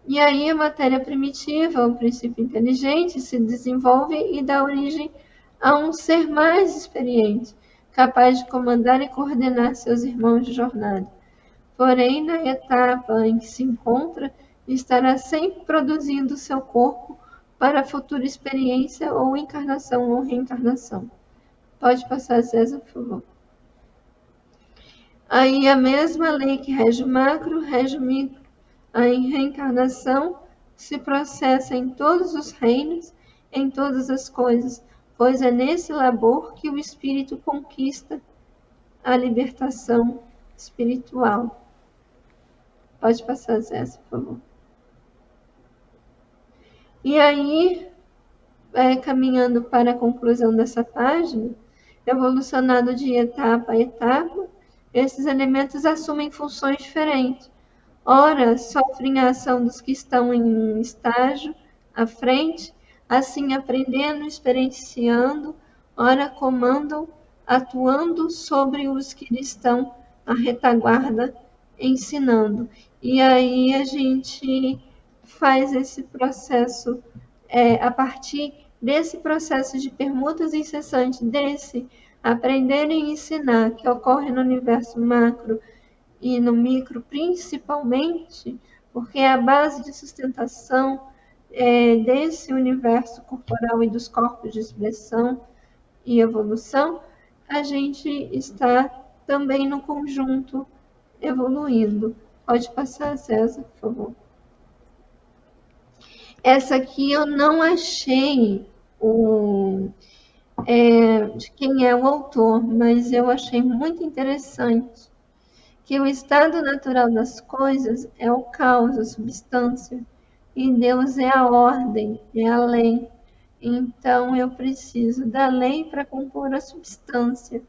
E aí a matéria primitiva, o princípio inteligente, se desenvolve e dá origem a um ser mais experiente, capaz de comandar e coordenar seus irmãos de jornada. Porém, na etapa em que se encontra, estará sempre produzindo seu corpo para a futura experiência ou encarnação ou reencarnação. Pode passar, César, por favor. Aí a mesma lei que rege o macro, rege o micro. A reencarnação se processa em todos os reinos, em todas as coisas, pois é nesse labor que o espírito conquista a libertação espiritual. Pode passar, Zé, por favor. E aí, caminhando para a conclusão dessa página, evolucionando de etapa a etapa, esses elementos assumem funções diferentes. Ora, sofrem a ação dos que estão em um estágio à frente, assim aprendendo, experienciando, ora comandam, atuando sobre os que estão à retaguarda, ensinando. E aí a gente faz esse processo a partir desse processo de permutas incessantes, desse aprender e ensinar que ocorre no universo macro e no micro principalmente, porque é a base de sustentação desse universo corporal e dos corpos de expressão e evolução, a gente está também no conjunto evoluindo. Pode passar, César, por favor. Essa aqui eu não achei de quem é o autor, mas eu achei muito interessante que o estado natural das coisas é o caos, a substância, e Deus é a ordem, é a lei. Então eu preciso da lei para compor a substância.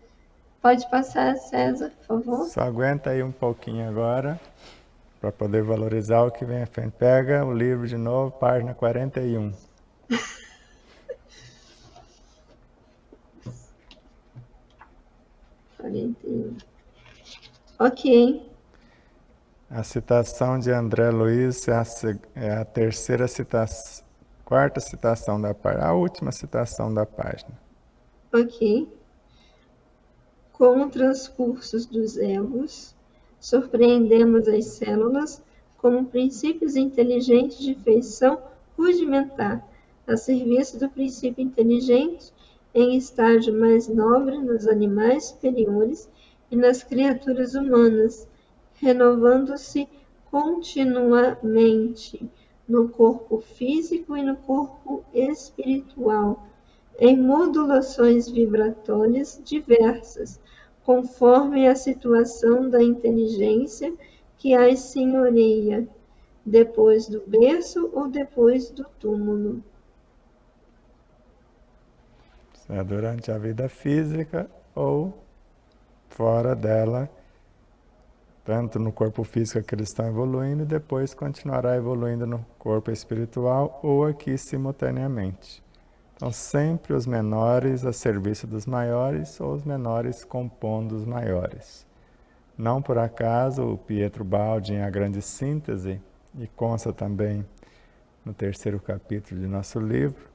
Pode passar, César, por favor? Só aguenta aí um pouquinho agora, para poder valorizar o que vem à frente. Pega o livro de novo, página 41. Ok. A citação de André Luiz é a terceira citação, quarta citação da página, a última citação da página. Ok. Com o transcurso dos elos, surpreendemos as células como princípios inteligentes de feição rudimentar, a serviço do princípio inteligente em estágio mais nobre nos animais superiores e nas criaturas humanas, renovando-se continuamente no corpo físico e no corpo espiritual, em modulações vibratórias diversas, conforme a situação da inteligência que as senhoreia, depois do berço ou depois do túmulo. Durante a vida física ou fora dela, tanto no corpo físico que eles estão evoluindo, e depois continuará evoluindo no corpo espiritual ou aqui simultaneamente. Então, sempre os menores a serviço dos maiores ou os menores compondo os maiores. Não por acaso, o Pietro Baldi, em A Grande Síntese, e consta também no 3º capítulo de nosso livro,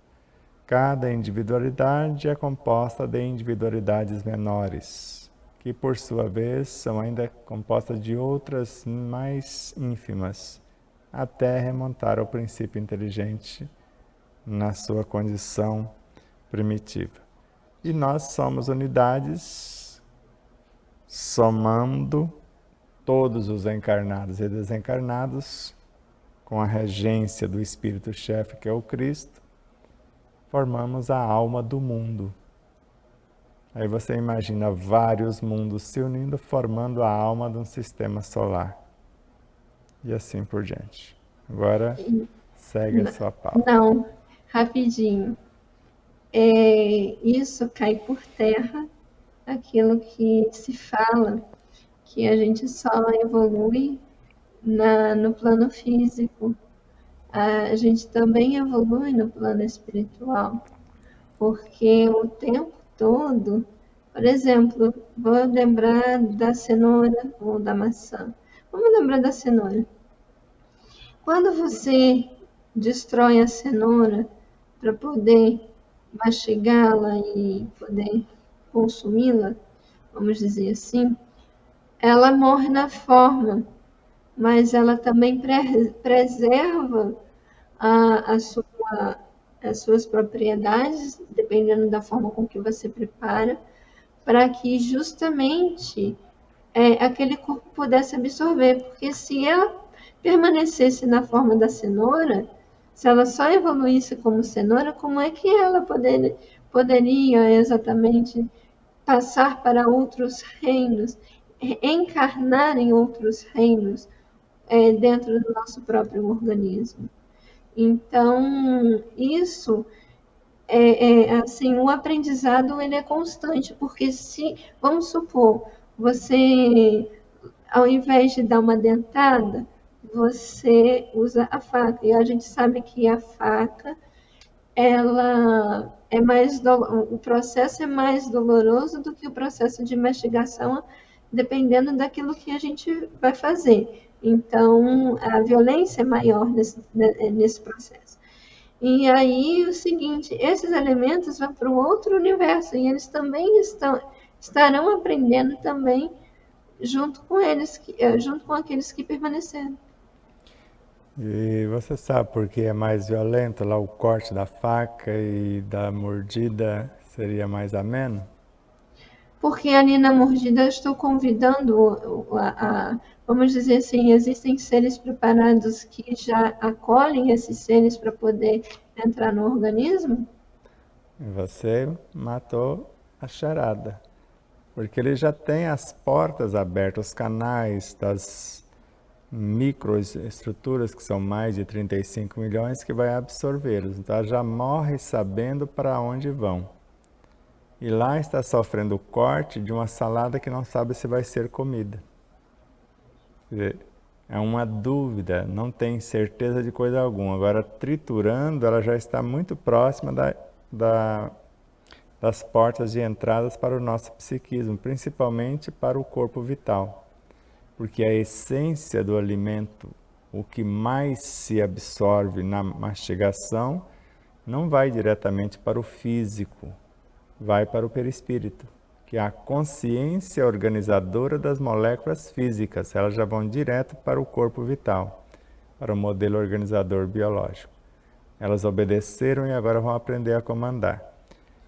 cada individualidade é composta de individualidades menores, que por sua vez são ainda compostas de outras mais ínfimas, até remontar ao princípio inteligente na sua condição primitiva. E nós somos unidades, somando todos os encarnados e desencarnados, com a regência do Espírito-Chefe, que é o Cristo, formamos a alma do mundo. Aí você imagina vários mundos se unindo, formando a alma de um sistema solar. E assim por diante. Agora, segue a sua pauta. Não, rapidinho. Isso cai por terra aquilo que se fala, que a gente só evolui no plano físico. A gente também evolui no plano espiritual, porque o tempo todo, por exemplo, vou lembrar da cenoura ou da maçã. Vamos lembrar da cenoura. Quando você destrói a cenoura para poder mastigá-la e poder consumi-la, vamos dizer assim, ela morre na forma, mas ela também preserva as suas propriedades, dependendo da forma com que você prepara, para que justamente aquele corpo pudesse absorver, porque se ela permanecesse na forma da cenoura, se ela só evoluísse como cenoura, como é que ela poderia exatamente passar para outros reinos, encarnar em outros reinos dentro do nosso próprio organismo? Então, isso assim, o aprendizado ele é constante, porque se, vamos supor, você, ao invés de dar uma dentada, você usa a faca. E a gente sabe que a faca, ela o processo é mais doloroso do que o processo de mastigação, dependendo daquilo que a gente vai fazer. Então, a violência é maior nesse processo. E aí, o seguinte, esses elementos vão para um outro universo, e eles também estarão aprendendo também junto com junto com aqueles que permaneceram. E você sabe por que é mais violento lá o corte da faca e da mordida seria mais ameno? Porque ali na mordida eu estou convidando vamos dizer assim, existem seres preparados que já acolhem esses seres para poder entrar no organismo? E você matou a charada, porque ele já tem as portas abertas, os canais das microestruturas, que são mais de 35 milhões, que vai absorvê-los. Então ela já morre sabendo para onde vão. E lá está sofrendo o corte de uma salada que não sabe se vai ser comida. Quer dizer, é uma dúvida, não tem certeza de coisa alguma. Agora, triturando, ela já está muito próxima das portas de entradas para o nosso psiquismo, principalmente para o corpo vital. Porque a essência do alimento, o que mais se absorve na mastigação, não vai diretamente para o físico, vai para o perispírito, que é a consciência organizadora das moléculas físicas. Elas já vão direto para o corpo vital, para o modelo organizador biológico. Elas obedeceram e agora vão aprender a comandar.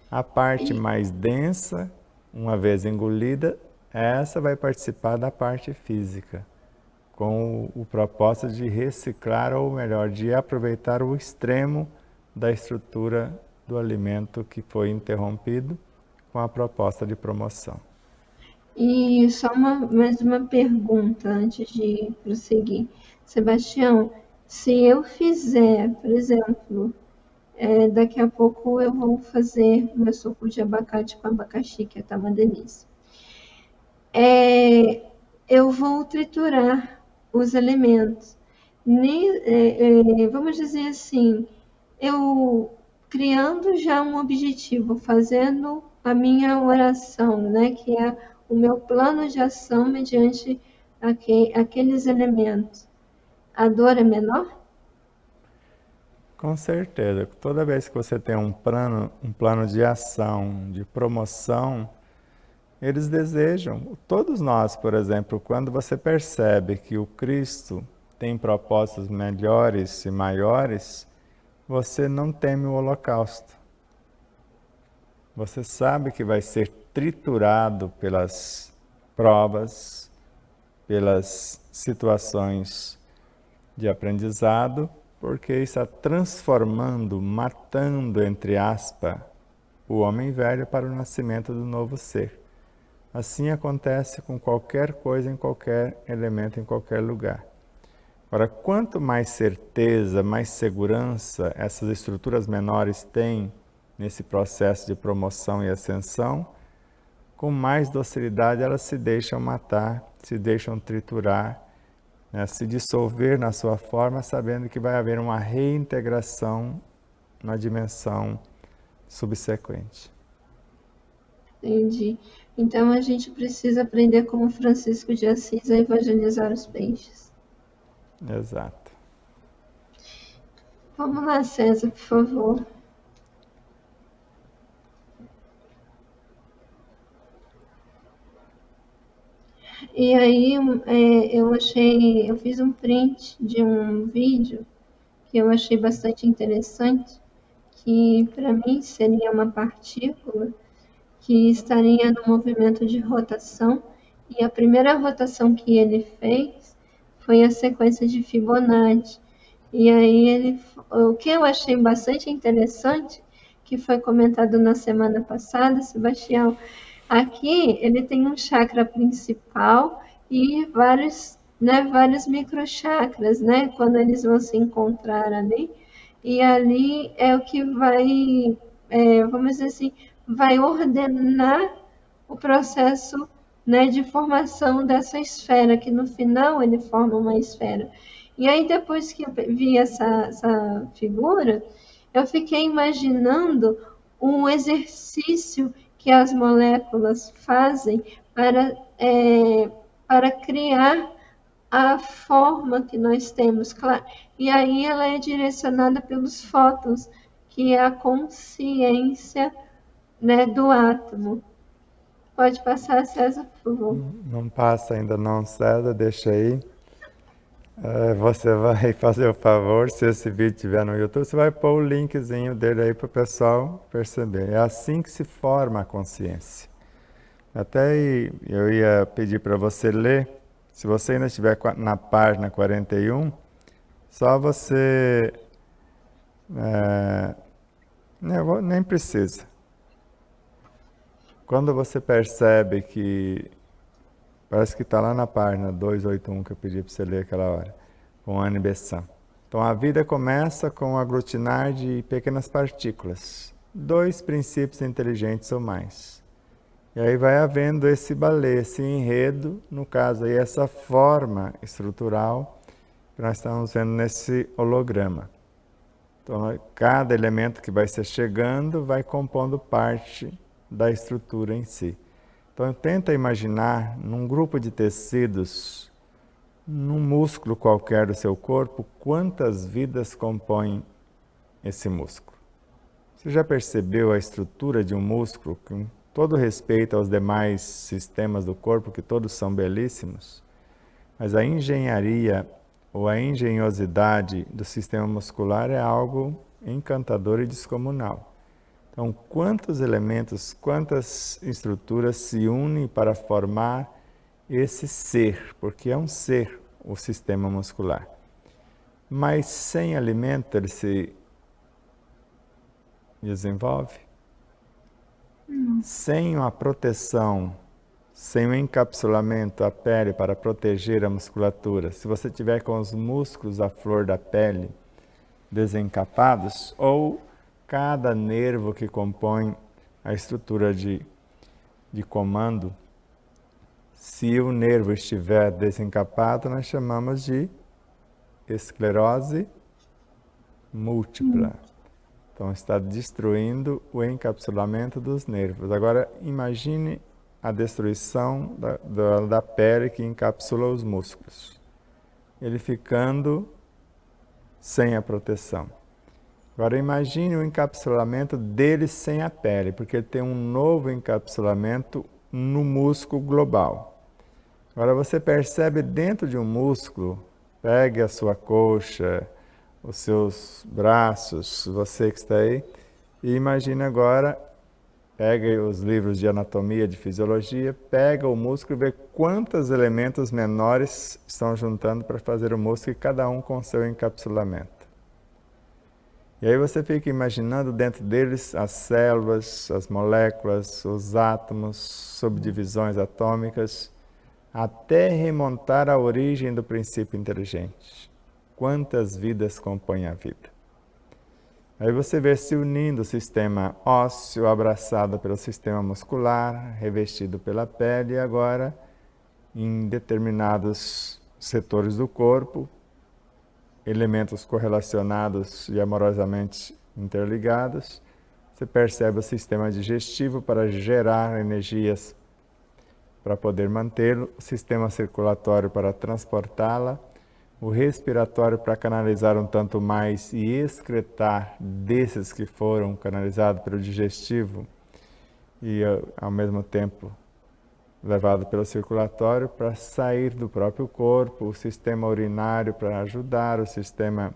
A parte mais densa, uma vez engolida, essa vai participar da parte física. com o propósito de reciclar, ou melhor, de aproveitar o extremo da estrutura do alimento que foi interrompido com a proposta de promoção. E só mais uma pergunta antes de prosseguir. Sebastião, se eu fizer, por exemplo, daqui a pouco eu vou fazer meu suco de abacate com abacaxi, que tá uma delícia. Eu vou triturar os alimentos. Vamos dizer assim, eu criando já um objetivo, fazendo a minha oração, né, que é o meu plano de ação mediante aqueles elementos. A dor é menor? Com certeza, toda vez que você tem um plano de ação, de promoção, eles desejam, todos nós, por exemplo, quando você percebe que o Cristo tem propósitos melhores e maiores, você não teme o holocausto. Você sabe que vai ser triturado pelas provas, pelas situações de aprendizado, porque está transformando, matando, entre aspas, o homem velho para o nascimento do novo ser. Assim acontece com qualquer coisa, em qualquer elemento, em qualquer lugar. Ora, quanto mais certeza, mais segurança essas estruturas menores têm nesse processo de promoção e ascensão, com mais docilidade elas se deixam matar, se deixam triturar, né, se dissolver na sua forma, sabendo que vai haver uma reintegração na dimensão subsequente. Entendi. Então a gente precisa aprender como Francisco de Assis a evangelizar os peixes. Exato. Vamos lá, César, por favor. E aí eu fiz um print de um vídeo que eu achei bastante interessante, que para mim seria uma partícula que estaria no movimento de rotação, e a primeira rotação que ele fez foi a sequência de Fibonacci. E aí o que eu achei bastante interessante, que foi comentado na semana passada, Sebastião, aqui ele tem um chakra principal e vários microchakras, né? Quando eles vão se encontrar ali. E ali é o que vai, vamos dizer assim, vai ordenar o processo, né, de formação dessa esfera, que no final ele forma uma esfera. E aí, depois que eu vi essa figura, eu fiquei imaginando um exercício que as moléculas fazem para criar a forma que nós temos. Claro. E aí ela é direcionada pelos fótons, que é a consciência, né, do átomo. Pode passar, César, por favor. Não passa ainda não, César, deixa aí. Você vai fazer o favor, se esse vídeo estiver no YouTube, você vai pôr o linkzinho dele aí para o pessoal perceber. É assim que se forma a consciência. Até eu ia pedir para você ler, se você ainda estiver na página 41, só você... nem precisa. Quando você percebe que... Parece que está lá na página 281 que eu pedi para você ler aquela hora, com Anne Besant. Então, a vida começa com o aglutinar de pequenas partículas, 2 princípios inteligentes ou mais. E aí vai havendo esse balé, esse enredo, no caso aí, essa forma estrutural que nós estamos vendo nesse holograma. Então, cada elemento que vai ser chegando vai compondo parte da estrutura em si. Então, tenta imaginar num grupo de tecidos, num músculo qualquer do seu corpo, quantas vidas compõem esse músculo. Você já percebeu a estrutura de um músculo, com todo respeito aos demais sistemas do corpo, que todos são belíssimos, mas a engenharia ou a engenhosidade do sistema muscular é algo encantador e descomunal. Então, quantos elementos, quantas estruturas se unem para formar esse ser? Porque é um ser. o sistema muscular. Mas sem alimento ele se desenvolve? Sem uma proteção, sem um encapsulamento à pele para proteger a musculatura, se você tiver com os músculos à flor da pele desencapados, ou cada nervo que compõe a estrutura de comando, se o nervo estiver desencapado, nós chamamos de esclerose múltipla. Então, está destruindo o encapsulamento dos nervos. Agora, imagine a destruição da pele que encapsula os músculos. Ele ficando sem a proteção. Agora, imagine o encapsulamento dele sem a pele, porque ele tem um novo encapsulamento no músculo global. Agora, você percebe dentro de um músculo, pegue a sua coxa, os seus braços, você que está aí, e imagine agora, pega os livros de anatomia, de fisiologia, pega o músculo e vê quantos elementos menores estão juntando para fazer o músculo, e cada um com seu encapsulamento. E aí você fica imaginando dentro deles as células, as moléculas, os átomos, subdivisões atômicas, até remontar à origem do princípio inteligente. Quantas vidas compõem a vida? Aí você vê se unindo o sistema ósseo, abraçado pelo sistema muscular, revestido pela pele, e agora em determinados setores do corpo, elementos correlacionados e amorosamente interligados, você percebe o sistema digestivo para gerar energias para poder mantê-lo, o sistema circulatório para transportá-la, o respiratório para canalizar um tanto mais e excretar desses que foram canalizados pelo digestivo e ao mesmo tempo levado pelo circulatório para sair do próprio corpo, o sistema urinário para ajudar, o sistema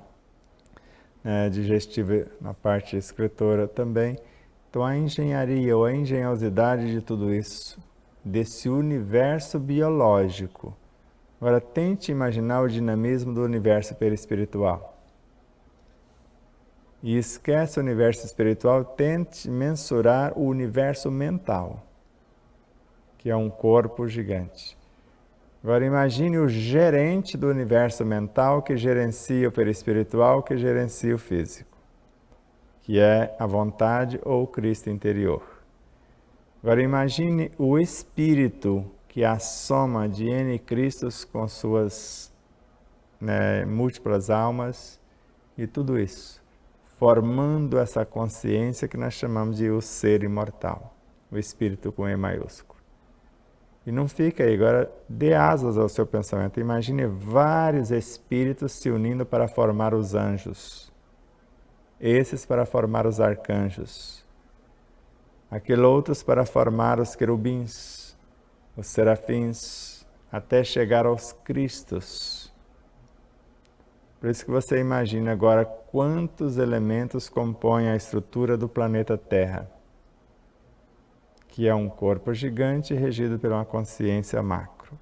digestivo na parte excretora também. Então a engenharia ou a engenhosidade de tudo isso, desse universo biológico. Agora tente imaginar o dinamismo do universo perispiritual. E esquece o universo espiritual, tente mensurar o universo mental, que é um corpo gigante. Agora imagine o gerente do universo mental que gerencia o perispiritual, que gerencia o físico, que é a vontade ou o Cristo interior. Agora imagine o espírito, que é a soma de N Cristos com suas múltiplas almas e tudo isso, formando essa consciência que nós chamamos de o ser imortal, o espírito com E maiúsculo. E não fica aí, agora dê asas ao seu pensamento. Imagine vários espíritos se unindo para formar os anjos, esses para formar os arcanjos, aqueles outros para formar os querubins, os serafins, até chegar aos Cristos. Por isso que você imagina agora quantos elementos compõem a estrutura do planeta Terra, que é um corpo gigante regido por uma consciência macro.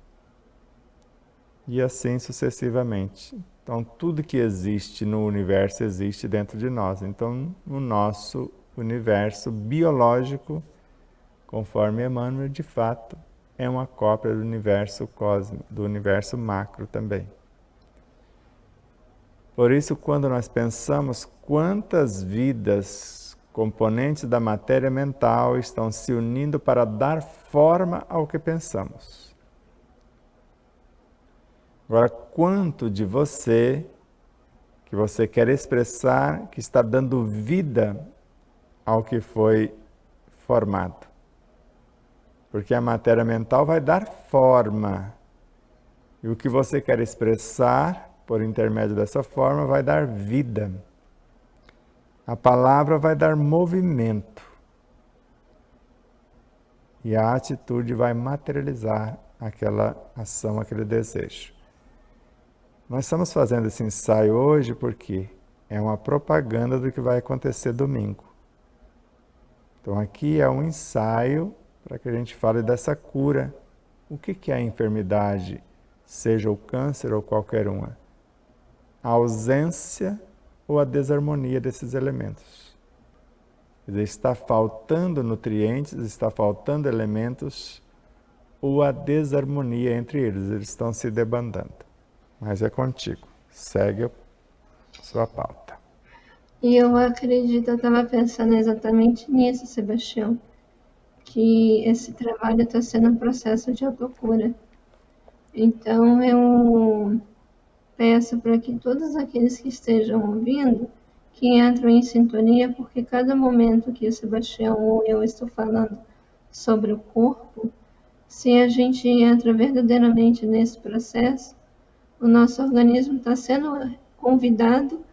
E assim sucessivamente. Então, tudo que existe no universo existe dentro de nós. Então, o nosso universo biológico, conforme Emmanuel, de fato, é uma cópia do universo cósmico, do universo macro também. Por isso, quando nós pensamos quantas vidas, componentes da matéria mental, estão se unindo para dar forma ao que pensamos. Agora, quanto de você, que você quer expressar, que está dando vida ao que foi formado? Porque a matéria mental vai dar forma. E o que você quer expressar, por intermédio dessa forma, vai dar vida. A palavra vai dar movimento. E a atitude vai materializar aquela ação, aquele desejo. Nós estamos fazendo esse ensaio hoje porque é uma propaganda do que vai acontecer domingo. Então aqui é um ensaio para que a gente fale dessa cura. O que é a enfermidade seja o câncer ou qualquer uma, a ausência ou a desarmonia desses elementos. Quer dizer, está faltando nutrientes, está faltando elementos, ou a desarmonia entre eles estão se debandando. Mas é contigo, segue a sua pauta. E eu acredito, eu estava pensando exatamente nisso, Sebastião, que esse trabalho está sendo um processo de autocura. Então eu peço para que todos aqueles que estejam ouvindo, que entrem em sintonia, porque cada momento que o Sebastião ou eu estou falando sobre o corpo, se a gente entra verdadeiramente nesse processo, o nosso organismo está sendo convidado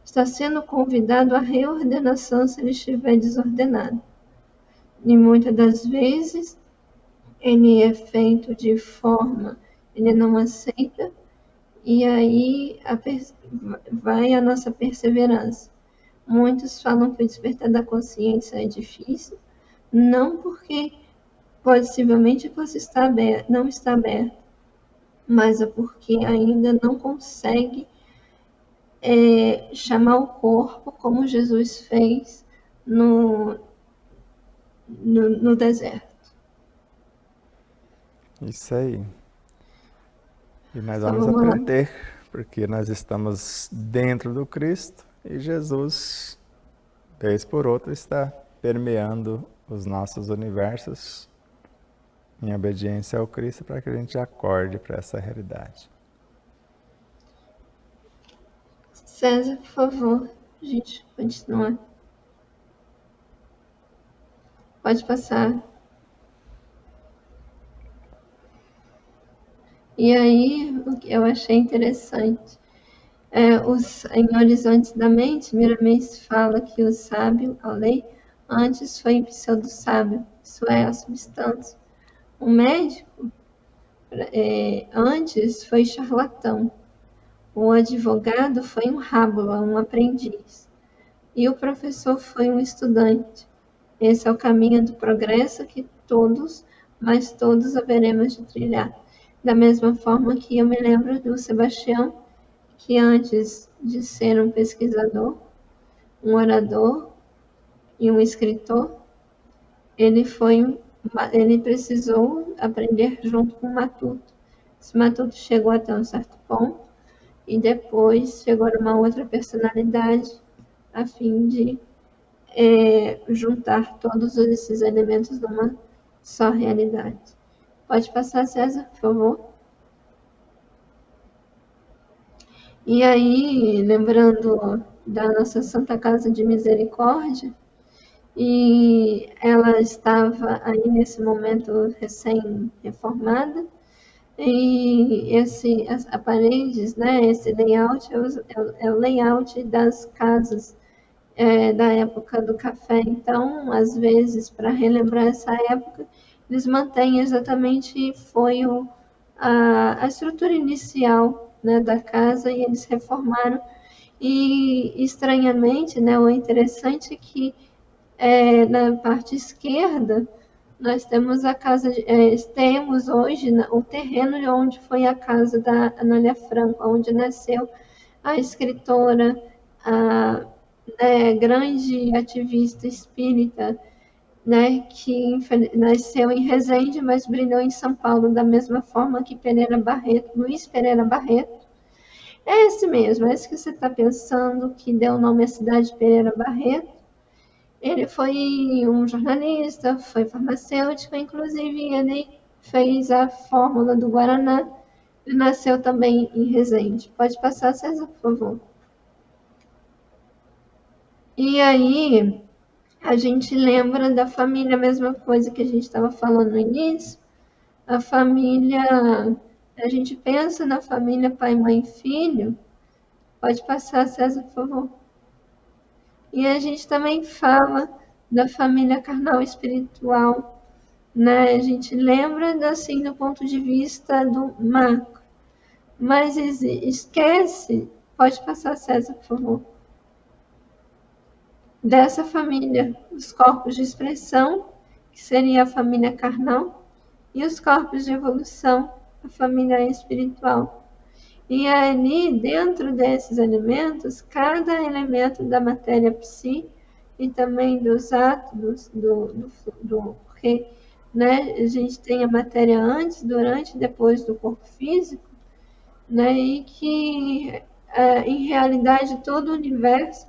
está sendo convidado à reordenação se ele estiver desordenado. E muitas das vezes ele é feito de forma, ele não aceita, e aí vai a nossa perseverança. Muitos falam que o despertar da consciência é difícil, não porque possivelmente você não está aberto, mas é porque ainda não consegue chamar o corpo como Jesus fez no deserto. Isso aí. E nós Então, vamos aprender, porque nós estamos dentro do Cristo e Jesus, vez por outra, está permeando os nossos universos em obediência ao Cristo para que a gente acorde para essa realidade. César, por favor, a gente continua. Pode passar. E aí, o que eu achei interessante, em Horizontes da Mente, Miramês fala que o sábio, a lei, antes foi pseudo-sábio, isso é, a substância. O médico, antes foi charlatão. O advogado foi um rábula, um aprendiz. E o professor foi um estudante. Esse é o caminho do progresso que todos, mas todos haveremos de trilhar. Da mesma forma que eu me lembro do Sebastião, que antes de ser um pesquisador, um orador e um escritor, ele precisou aprender junto com o Matuto. Esse Matuto chegou até um certo ponto e depois chegou a uma outra personalidade a fim de juntar todos esses elementos numa só realidade. Pode passar, César, por favor. E aí, lembrando da nossa Santa Casa de Misericórdia, e ela estava aí nesse momento recém-reformada, e as paredes, né, esse layout é o layout das casas da época do café. Então, às vezes, para relembrar essa época, eles mantêm exatamente, foi a estrutura inicial, né, da casa, e eles reformaram. E, estranhamente, né, o interessante é que na parte esquerda, nós temos a casa, temos hoje o terreno onde foi a casa da Anália Franco, onde nasceu a escritora, a grande ativista espírita, né, que nasceu em Resende, mas brilhou em São Paulo, da mesma forma que Luiz Pereira Barreto. É esse mesmo, é esse que você está pensando, que deu o nome à cidade de Pereira Barreto. Ele foi um jornalista, foi farmacêutico, inclusive ele fez a fórmula do Guaraná e nasceu também em Resende. Pode passar, César, por favor. E aí, a gente lembra da família, a mesma coisa que a gente estava falando no início. A família, a gente pensa na família pai, mãe, filho. Pode passar, César, por favor. E a gente também fala da família carnal espiritual, né? A gente lembra, assim, do ponto de vista do macro. Mas esquece, pode passar, César, por favor, dessa família, os corpos de expressão, que seria a família carnal, e os corpos de evolução, a família espiritual. E ali, dentro desses elementos, cada elemento da matéria psi e também dos átomos, porque, né, a gente tem a matéria antes, durante e depois do corpo físico, né, e que, em realidade, todo o universo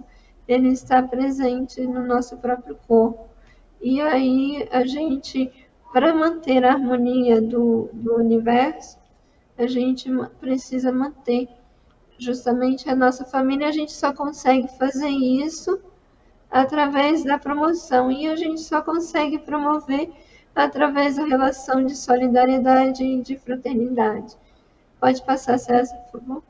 ele está presente no nosso próprio corpo. E aí, a gente, para manter a harmonia do universo, a gente precisa manter justamente a nossa família. A gente só consegue fazer isso através da promoção, e a gente só consegue promover através da relação de solidariedade e de fraternidade. Pode passar, César, por favor.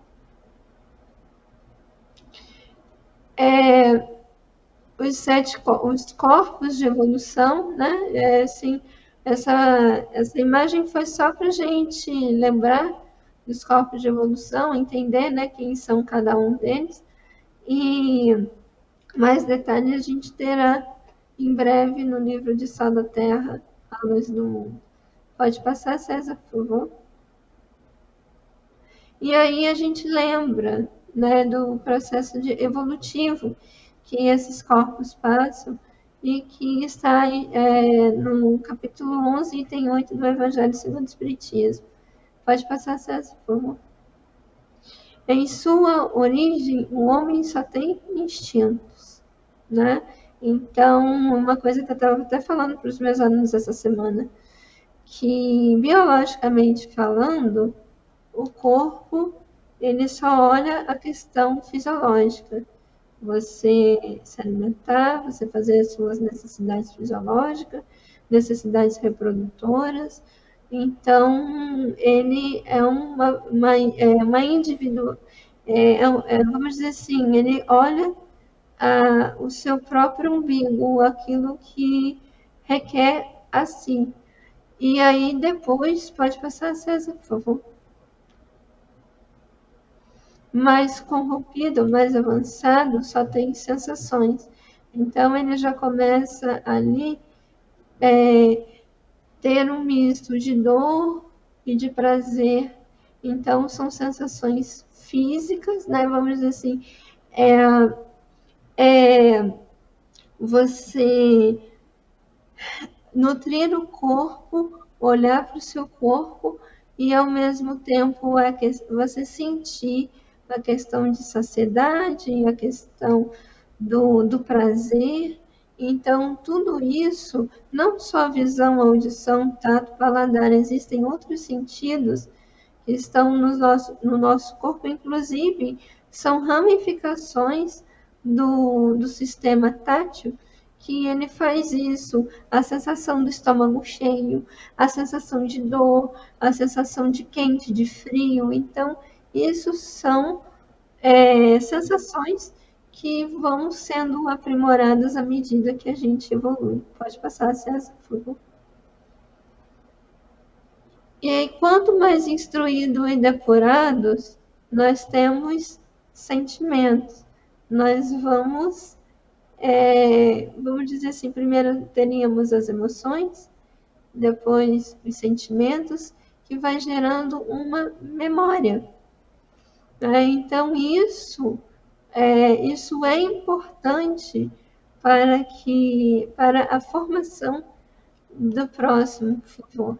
Os corpos de evolução, né? Assim, essa imagem foi só para a gente lembrar dos corpos de evolução, entender, né, quem são cada um deles, e mais detalhes a gente terá em breve no livro de Sal da Terra, A Luz do Mundo. Pode passar, César, por favor. E aí a gente lembra, né, do processo evolutivo que esses corpos passam e que está no capítulo 11, item 8 do Evangelho segundo o Espiritismo. Pode passar, César, por favor. Em sua origem, o homem só tem instintos, né? Então, uma coisa que eu estava até falando para os meus alunos essa semana, que biologicamente falando, o corpo ele só olha a questão fisiológica. Você se alimentar, você fazer as suas necessidades fisiológicas, necessidades reprodutoras. Então, ele é uma indivíduo, vamos dizer assim, ele olha o seu próprio umbigo, aquilo que requer a si. E aí, depois, pode passar, César, por favor. Mais corrompido, mais avançado, só tem sensações. Então, ele já começa ali ter um misto de dor e de prazer. Então, são sensações físicas, né? Vamos dizer assim, você nutrir o corpo, olhar para o seu corpo e, ao mesmo tempo, você sentir a questão de saciedade, a questão do prazer. Então, tudo isso, não só visão, audição, tato, paladar, existem outros sentidos que estão no nosso corpo, inclusive são ramificações do sistema tátil, que ele faz isso, a sensação do estômago cheio, a sensação de dor, a sensação de quente, de frio. Então, isso são sensações que vão sendo aprimoradas à medida que a gente evolui. Pode passar, César, por favor. E aí, quanto mais instruídos e depurados, nós temos sentimentos. Nós vamos dizer assim, primeiro teríamos as emoções, depois os sentimentos, que vai gerando uma memória. Então, isso é importante para a formação do próximo, por favor.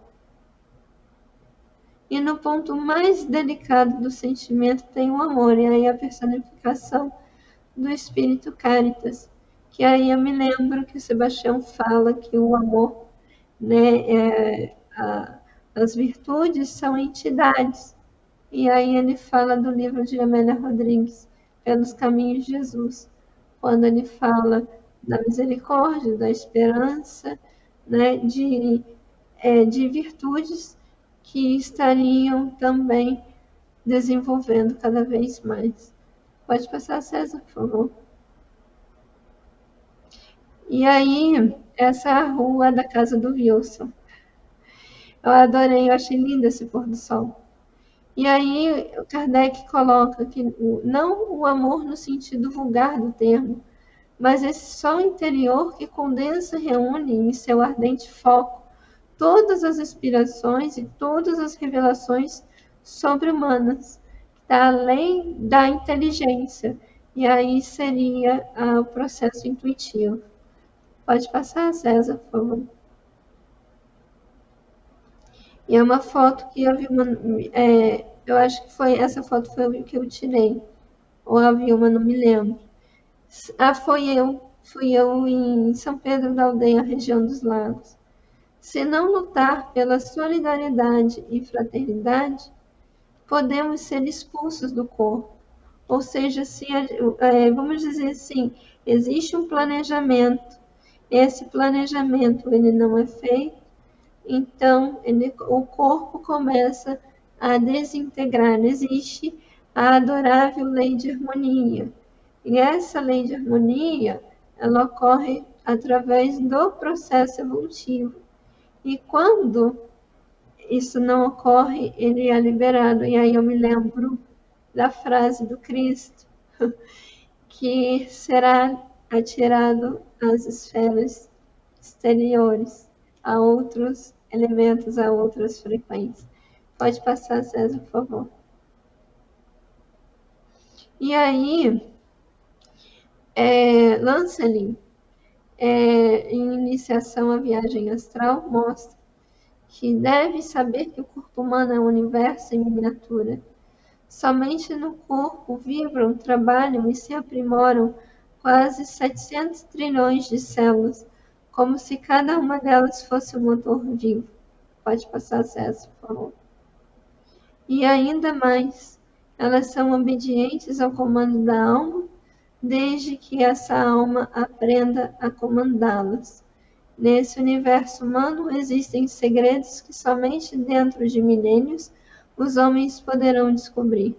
E no ponto mais delicado do sentimento tem o amor, e aí a personificação do espírito Caritas, que aí eu me lembro que o Sebastião fala que o amor, né, as virtudes são entidades. E aí ele fala do livro de Amélia Rodrigues, Pelos Caminhos de Jesus, quando ele fala da misericórdia, da esperança, né, de virtudes que estariam também desenvolvendo cada vez mais. Pode passar, César, por favor. E aí, essa é a rua da casa do Wilson. Eu adorei, eu achei lindo esse pôr do sol. E aí, o Kardec coloca que não o amor no sentido vulgar do termo, mas esse sol interior que condensa e reúne em seu ardente foco todas as inspirações e todas as revelações sobre-humanas, que está além da inteligência. E aí seria o processo intuitivo. Pode passar, César, por favor. E é uma foto que a Vilma, eu acho que foi essa foto foi o que eu tirei, ou a Vilma, não me lembro. Fui eu em São Pedro da Aldeia, região dos Lagos. Se não lutar pela solidariedade e fraternidade, podemos ser expulsos do corpo. Ou seja, vamos dizer assim, existe um planejamento. Esse planejamento ele não é feito, então o corpo começa a desintegrar. Existe a adorável lei de harmonia. E essa lei de harmonia, ela ocorre através do processo evolutivo. E quando isso não ocorre, ele é liberado. E aí eu me lembro da frase do Cristo, que será atirado às esferas exteriores, a outros elementos, a outras frequências. Pode passar, César, por favor. E aí, Lancelin, em Iniciação à Viagem Astral, mostra que deve saber que o corpo humano é um universo em miniatura. Somente no corpo vibram, trabalham e se aprimoram quase 700 trilhões de células, como se cada uma delas fosse um motor vivo. Pode passar, César, por favor. E ainda mais, elas são obedientes ao comando da alma, desde que essa alma aprenda a comandá-las. Nesse universo humano existem segredos que somente dentro de milênios os homens poderão descobrir.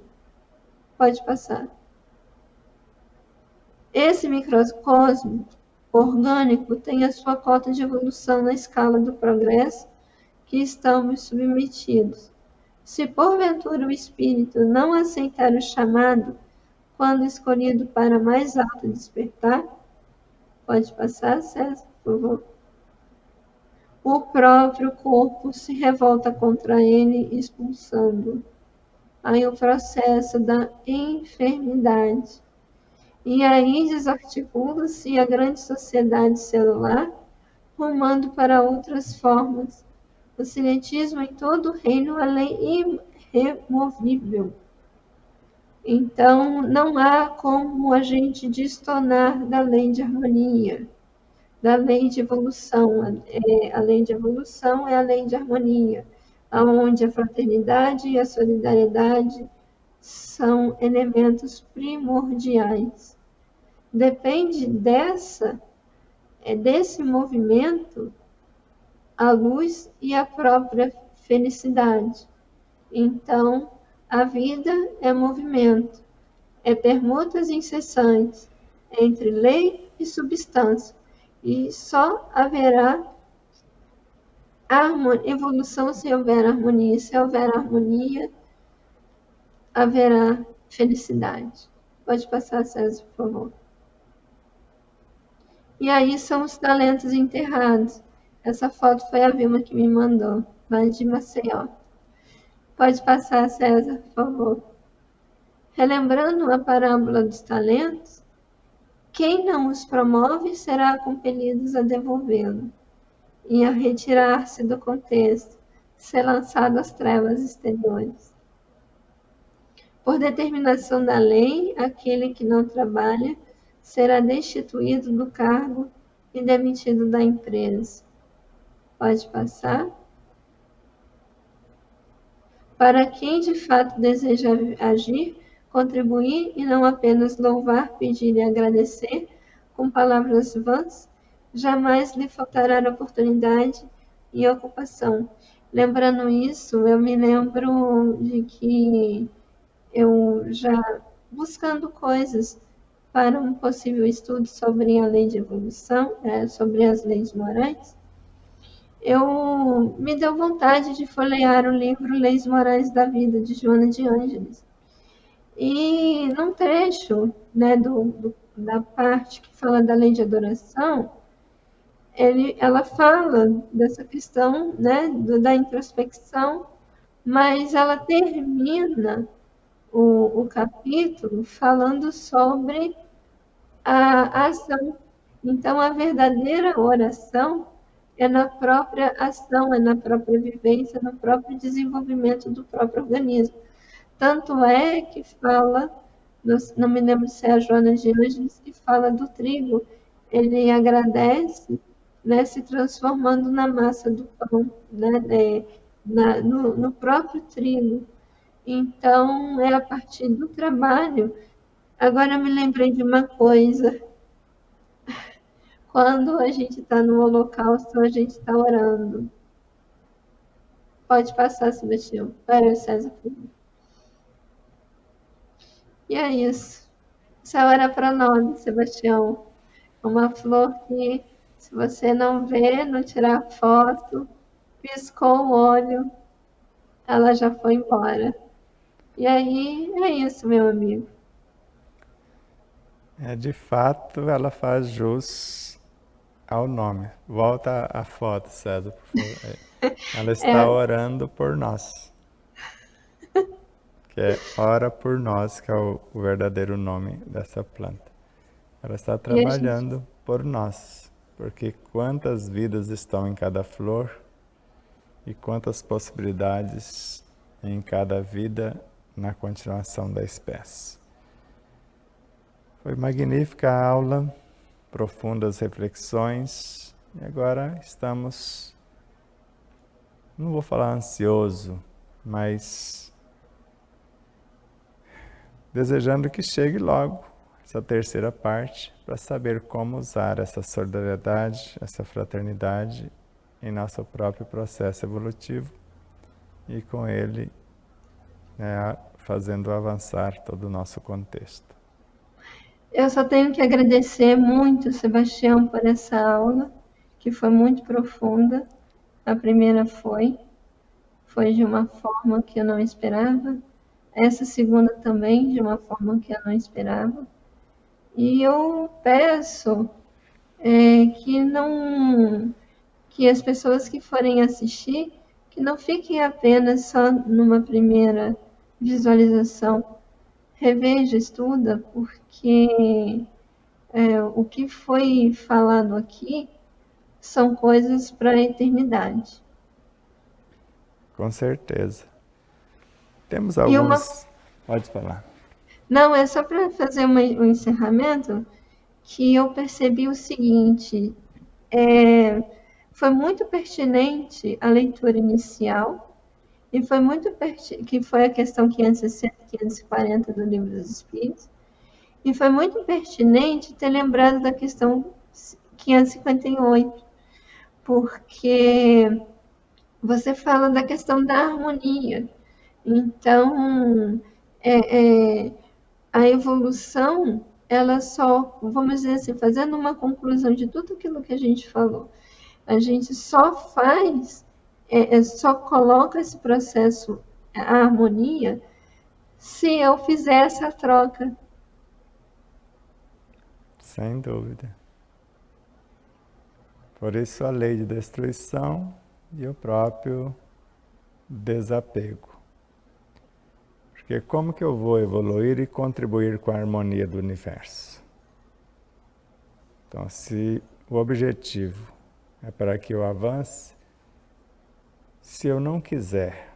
Pode passar. Esse microcosmo orgânico tem a sua cota de evolução na escala do progresso que estamos submetidos. Se porventura o espírito não aceitar o chamado quando escolhido para mais alto despertar, pode passar, César, por favor. O próprio corpo se revolta contra ele, expulsando. Aí o processo da enfermidade. E aí desarticula-se a grande sociedade celular, rumando para outras formas. O cinetismo em todo o reino é lei irremovível. Então, não há como a gente destonar da lei de harmonia, da lei de evolução. A lei de evolução é a lei de harmonia, onde a fraternidade e a solidariedade são elementos primordiais. Depende desse movimento a luz e a própria felicidade. Então, a vida é movimento, é permutas incessantes entre lei e substância, e só haverá evolução se houver harmonia. Se houver harmonia, haverá felicidade. Pode passar, César, por favor. E aí são os talentos enterrados. Essa foto foi a Vilma que me mandou, lá de Maceió. Pode passar, César, por favor. Relembrando a parábola dos talentos, quem não os promove será compelido a devolvê-lo e a retirar-se do contexto, ser lançado às trevas exteriores. Por determinação da lei, aquele que não trabalha será destituído do cargo e demitido da empresa. Pode passar. Para quem de fato deseja agir, contribuir e não apenas louvar, pedir e agradecer com palavras vãs, jamais lhe faltará oportunidade e ocupação. Lembrando isso, eu me lembro de que eu já buscando coisas para um possível estudo sobre a lei de evolução, sobre as leis morais, eu me deu vontade de folhear o livro Leis Morais da Vida, de Joana de Ângeles. E num trecho, da parte que fala da lei de adoração, ela fala dessa questão, né, da introspecção, mas ela termina o capítulo falando sobre a ação. Então, a verdadeira oração é na própria ação, é na própria vivência, no próprio desenvolvimento do próprio organismo. Tanto é que fala, não me lembro se é a Joana de Ângeles, que fala do trigo, ele agradece, né, se transformando na massa do pão, né, no próprio trigo. Então, é a partir do trabalho. Agora eu me lembrei de uma coisa. Quando a gente está no holocausto, a gente está orando. Pode passar, Sebastião. Para César. E é isso. Essa hora é para nós, Sebastião. Uma flor que, se você não ver, não tirar foto, piscou o olho, ela já foi embora. E aí, é isso, meu amigo. De fato, ela faz jus ao nome. Volta a foto, César, por favor. Ela está orando por nós. Que é ora por nós, que é o verdadeiro nome dessa planta. Ela está trabalhando por nós, porque quantas vidas estão em cada flor e quantas possibilidades em cada vida na continuação da espécie. Foi magnífica a aula, profundas reflexões, e agora estamos, não vou falar ansioso, mas desejando que chegue logo essa terceira parte para saber como usar essa solidariedade, essa fraternidade em nosso próprio processo evolutivo e com ele, né, fazendo avançar todo o nosso contexto. Eu só tenho que agradecer muito, Sebastião, por essa aula, que foi muito profunda. A primeira foi de uma forma que eu não esperava. Essa segunda também, de uma forma que eu não esperava. E eu peço que as pessoas que forem assistir, que não fiquem apenas só numa primeira visualização. Reveja, estuda, porque o que foi falado aqui são coisas para a eternidade. Com certeza. Temos alguns... Pode falar. Não, é só para fazer um encerramento, que eu percebi o seguinte, foi muito pertinente a leitura inicial, e foi muito que foi a questão 560 e 540 do Livro dos Espíritos, e foi muito pertinente ter lembrado da questão 558, porque você fala da questão da harmonia. Então, a evolução, ela só, vamos dizer assim, fazendo uma conclusão de tudo aquilo que a gente falou, a gente só faz, só coloca esse processo, a harmonia, se eu fizer essa troca. Sem dúvida. Por isso a lei de destruição e o próprio desapego. Porque como que eu vou evoluir e contribuir com a harmonia do universo? Então, se o objetivo é para que eu avance, se eu não quiser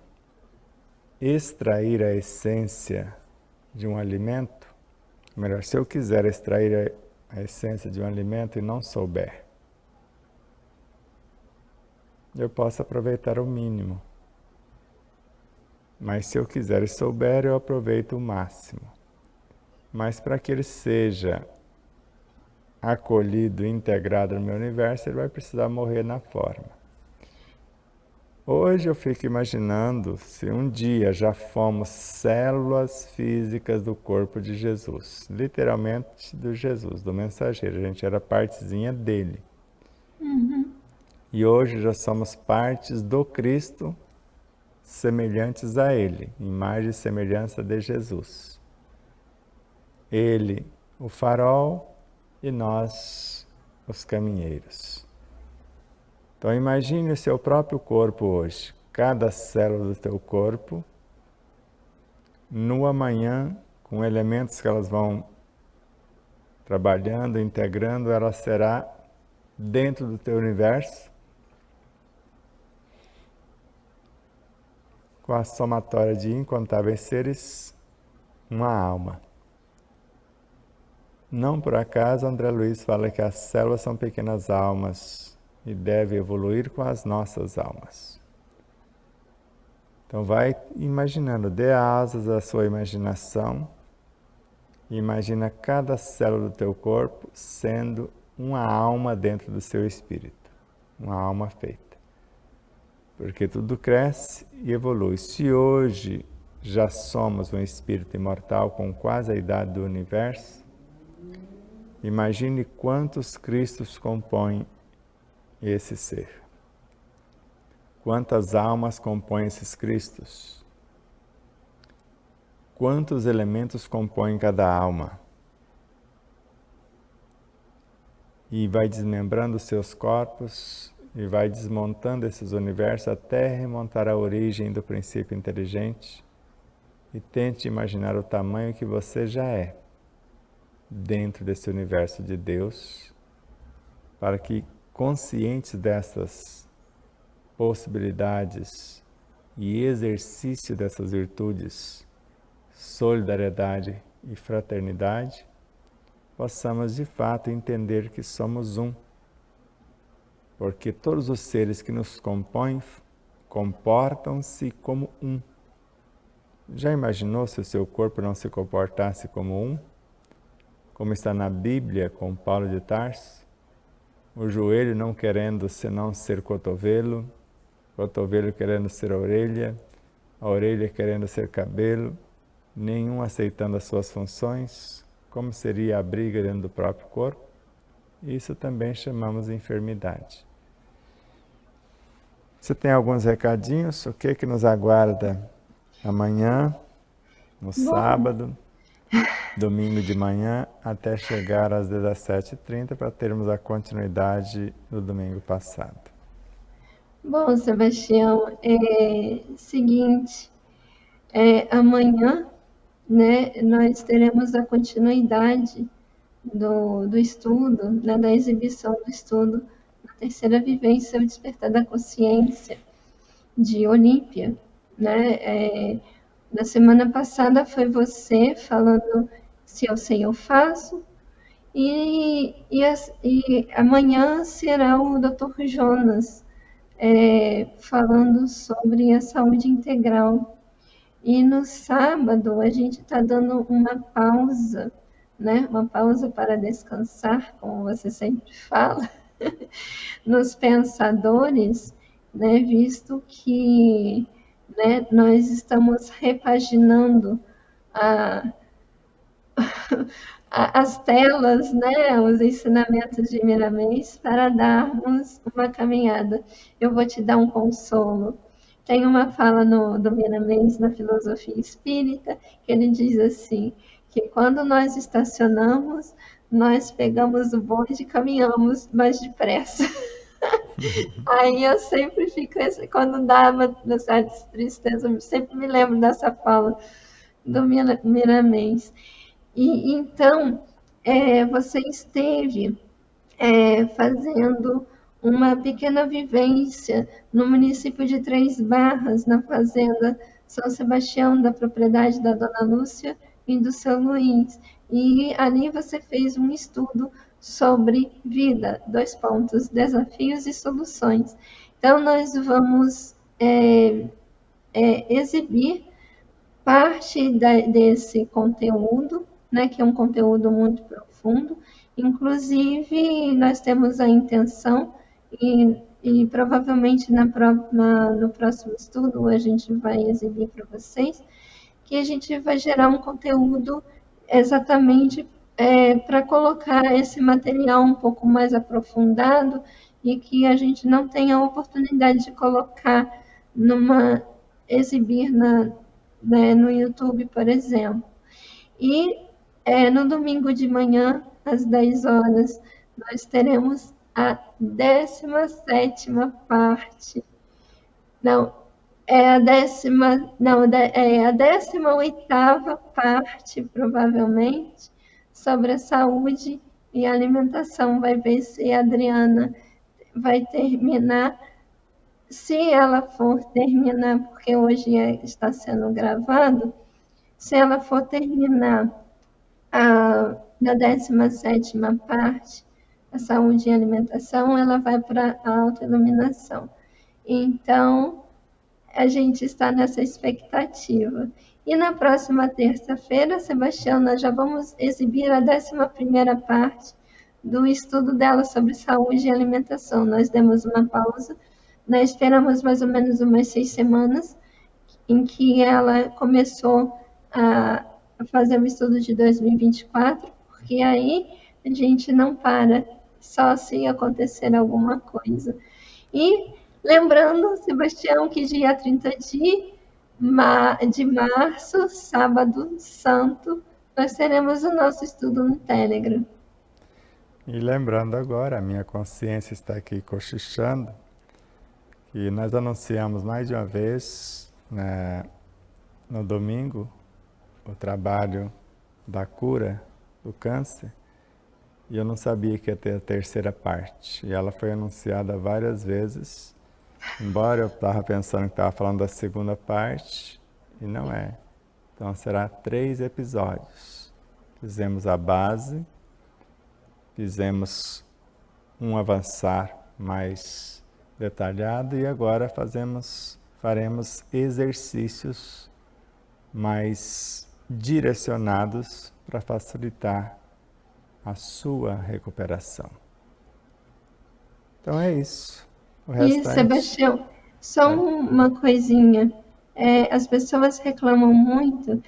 extrair a essência de um alimento, melhor, se eu quiser extrair a essência de um alimento e não souber, eu posso aproveitar o mínimo. Mas se eu quiser e souber, eu aproveito o máximo. Mas para que ele seja acolhido e integrado no meu universo, ele vai precisar morrer na forma. Hoje eu fico imaginando se um dia já fomos células físicas do corpo de Jesus, literalmente do Jesus, do mensageiro, a gente era partezinha dele. E hoje já somos partes do Cristo, semelhantes a ele, imagem e semelhança de Jesus. Ele, o farol, e nós, os caminheiros. Então imagine o seu próprio corpo hoje, cada célula do teu corpo, no amanhã, com elementos que elas vão trabalhando, integrando, ela será dentro do teu universo, com a somatória de incontáveis seres, uma alma. Não por acaso André Luiz fala que as células são pequenas almas e devem evoluir com as nossas almas. Então vai imaginando, dê asas à sua imaginação e imagina cada célula do teu corpo sendo uma alma dentro do seu espírito, uma alma feita. Porque tudo cresce e evolui. Se hoje já somos um espírito imortal com quase a idade do universo, imagine quantos Cristos compõem esse ser. Quantas almas compõem esses Cristos? Quantos elementos compõem cada alma? E vai desmembrando seus corpos e vai desmontando esses universos até remontar à origem do princípio inteligente e tente imaginar o tamanho que você já é dentro desse universo de Deus, para que, conscientes dessas possibilidades e exercício dessas virtudes, solidariedade e fraternidade, possamos de fato entender que somos um, porque todos os seres que nos compõem comportam-se como um. Já imaginou se o seu corpo não se comportasse como um? Como está na Bíblia com Paulo de Tarso, o joelho não querendo senão ser cotovelo, cotovelo querendo ser orelha, a orelha querendo ser cabelo, nenhum aceitando as suas funções, como seria a briga dentro do próprio corpo? Isso também chamamos de enfermidade. Você tem alguns recadinhos? O que nos aguarda amanhã, no sábado, domingo de manhã, até chegar às 17h30 para termos a continuidade do domingo passado? Bom, Sebastião, seguinte, amanhã, né, nós teremos a continuidade do estudo, né, da exibição do estudo na terceira vivência, o despertar da consciência de Olímpia, né? Na semana passada foi você falando se eu sei, eu faço, e amanhã será o Dr. Jonas falando sobre a saúde integral. E no sábado a gente está dando uma pausa, né? Uma pausa para descansar, como você sempre fala, nos pensadores, né? Visto que, né, nós estamos repaginando as telas, né, os ensinamentos de Miramês para darmos uma caminhada. Eu vou te dar um consolo. Tem uma fala do Miramês na filosofia espírita que ele diz assim, que quando nós estacionamos, nós pegamos o bonde e caminhamos mais depressa. Aí eu sempre fico, quando dá uma certa tristeza, eu sempre me lembro dessa fala do Miramês. E então, você esteve fazendo uma pequena vivência no município de Três Barras, na fazenda São Sebastião, da propriedade da Dona Lúcia e do seu Luiz. E ali você fez um estudo sobre vida, 2 pontos, desafios e soluções. Então, nós vamos exibir parte desse conteúdo, né, que é um conteúdo muito profundo. Inclusive, nós temos a intenção, e provavelmente no próximo estudo a gente vai exibir para vocês, que a gente vai gerar um conteúdo exatamente para colocar esse material um pouco mais aprofundado e que a gente não tenha a oportunidade de colocar exibir no YouTube, por exemplo. E no domingo de manhã, às 10 horas, nós teremos a 17ª parte. Não, é a 18ª parte, provavelmente, sobre a saúde e alimentação. Vai ver se a Adriana vai terminar. Se ela for terminar, porque hoje está sendo gravado, se ela for terminar da 17ª parte, a saúde e alimentação, ela vai para a autoiluminação. Então, a gente está nessa expectativa. E na próxima terça-feira, Sebastião, nós já vamos exibir a 11ª parte do estudo dela sobre saúde e alimentação. Nós demos uma pausa, nós esperamos mais ou menos umas 6 semanas, em que ela começou a fazer o estudo de 2024, porque aí a gente não para, só se acontecer alguma coisa. E lembrando, Sebastião, que dia 30 de março, sábado santo, nós teremos o nosso estudo no Telegram. E lembrando agora, a minha consciência está aqui cochichando, que nós anunciamos mais de uma vez, no domingo, o trabalho da cura do câncer, e eu não sabia que ia ter a terceira parte. E ela foi anunciada várias vezes, embora eu estava pensando que estava falando da segunda parte, e não é. Então será 3 episódios. Fizemos a base, fizemos um avançar mais detalhado e agora faremos exercícios mais direcionados para facilitar a sua recuperação. Então é isso. O restante... E, Sebastião, só uma coisinha. As pessoas reclamam muito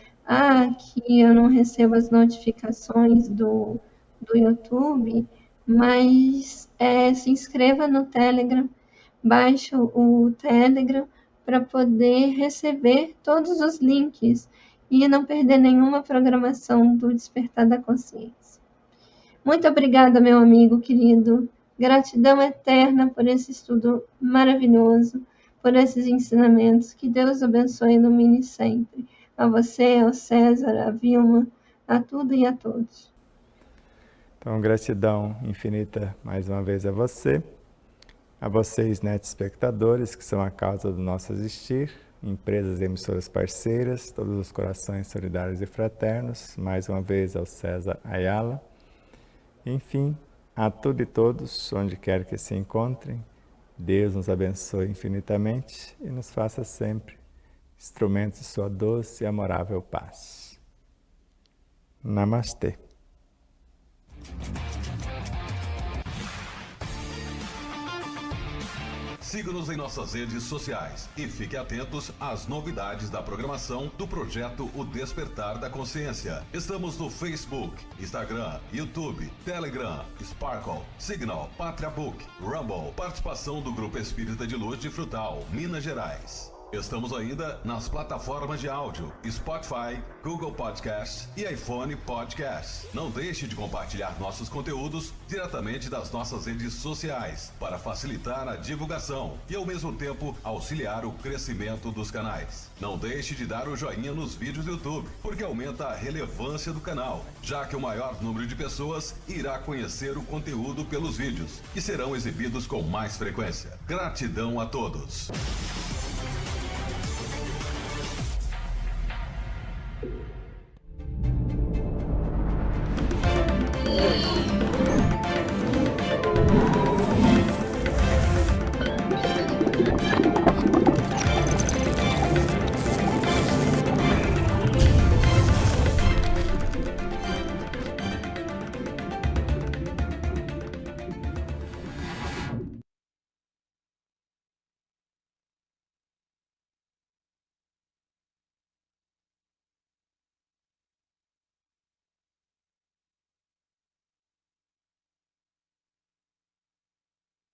que eu não recebo as notificações do YouTube, mas se inscreva no Telegram, baixe o Telegram para poder receber todos os links e não perder nenhuma programação do Despertar da Consciência. Muito obrigada, meu amigo querido. Gratidão eterna por esse estudo maravilhoso, por esses ensinamentos. Que Deus abençoe e ilumine sempre. A você, ao César, a Vilma, a tudo e a todos. Então, gratidão infinita mais uma vez a você, a vocês, netos espectadores, que são a causa do nosso existir, empresas e emissoras parceiras, todos os corações solidários e fraternos, mais uma vez ao César Ayala. Enfim, a tudo e todos, onde quer que se encontrem, Deus nos abençoe infinitamente e nos faça sempre instrumentos de sua doce e amorável paz. Namastê. Siga-nos em nossas redes sociais e fique atentos às novidades da programação do projeto O Despertar da Consciência. Estamos no Facebook, Instagram, YouTube, Telegram, Sparkle, Signal, Pátria Book, Rumble, participação do Grupo Espírita de Luz de Frutal, Minas Gerais. Estamos ainda nas plataformas de áudio Spotify, Google Podcasts e iPhone Podcasts. Não deixe de compartilhar nossos conteúdos diretamente das nossas redes sociais para facilitar a divulgação e ao mesmo tempo auxiliar o crescimento dos canais. Não deixe de dar o joinha nos vídeos do YouTube, porque aumenta a relevância do canal, já que o maior número de pessoas irá conhecer o conteúdo pelos vídeos, que serão exibidos com mais frequência. Gratidão a todos.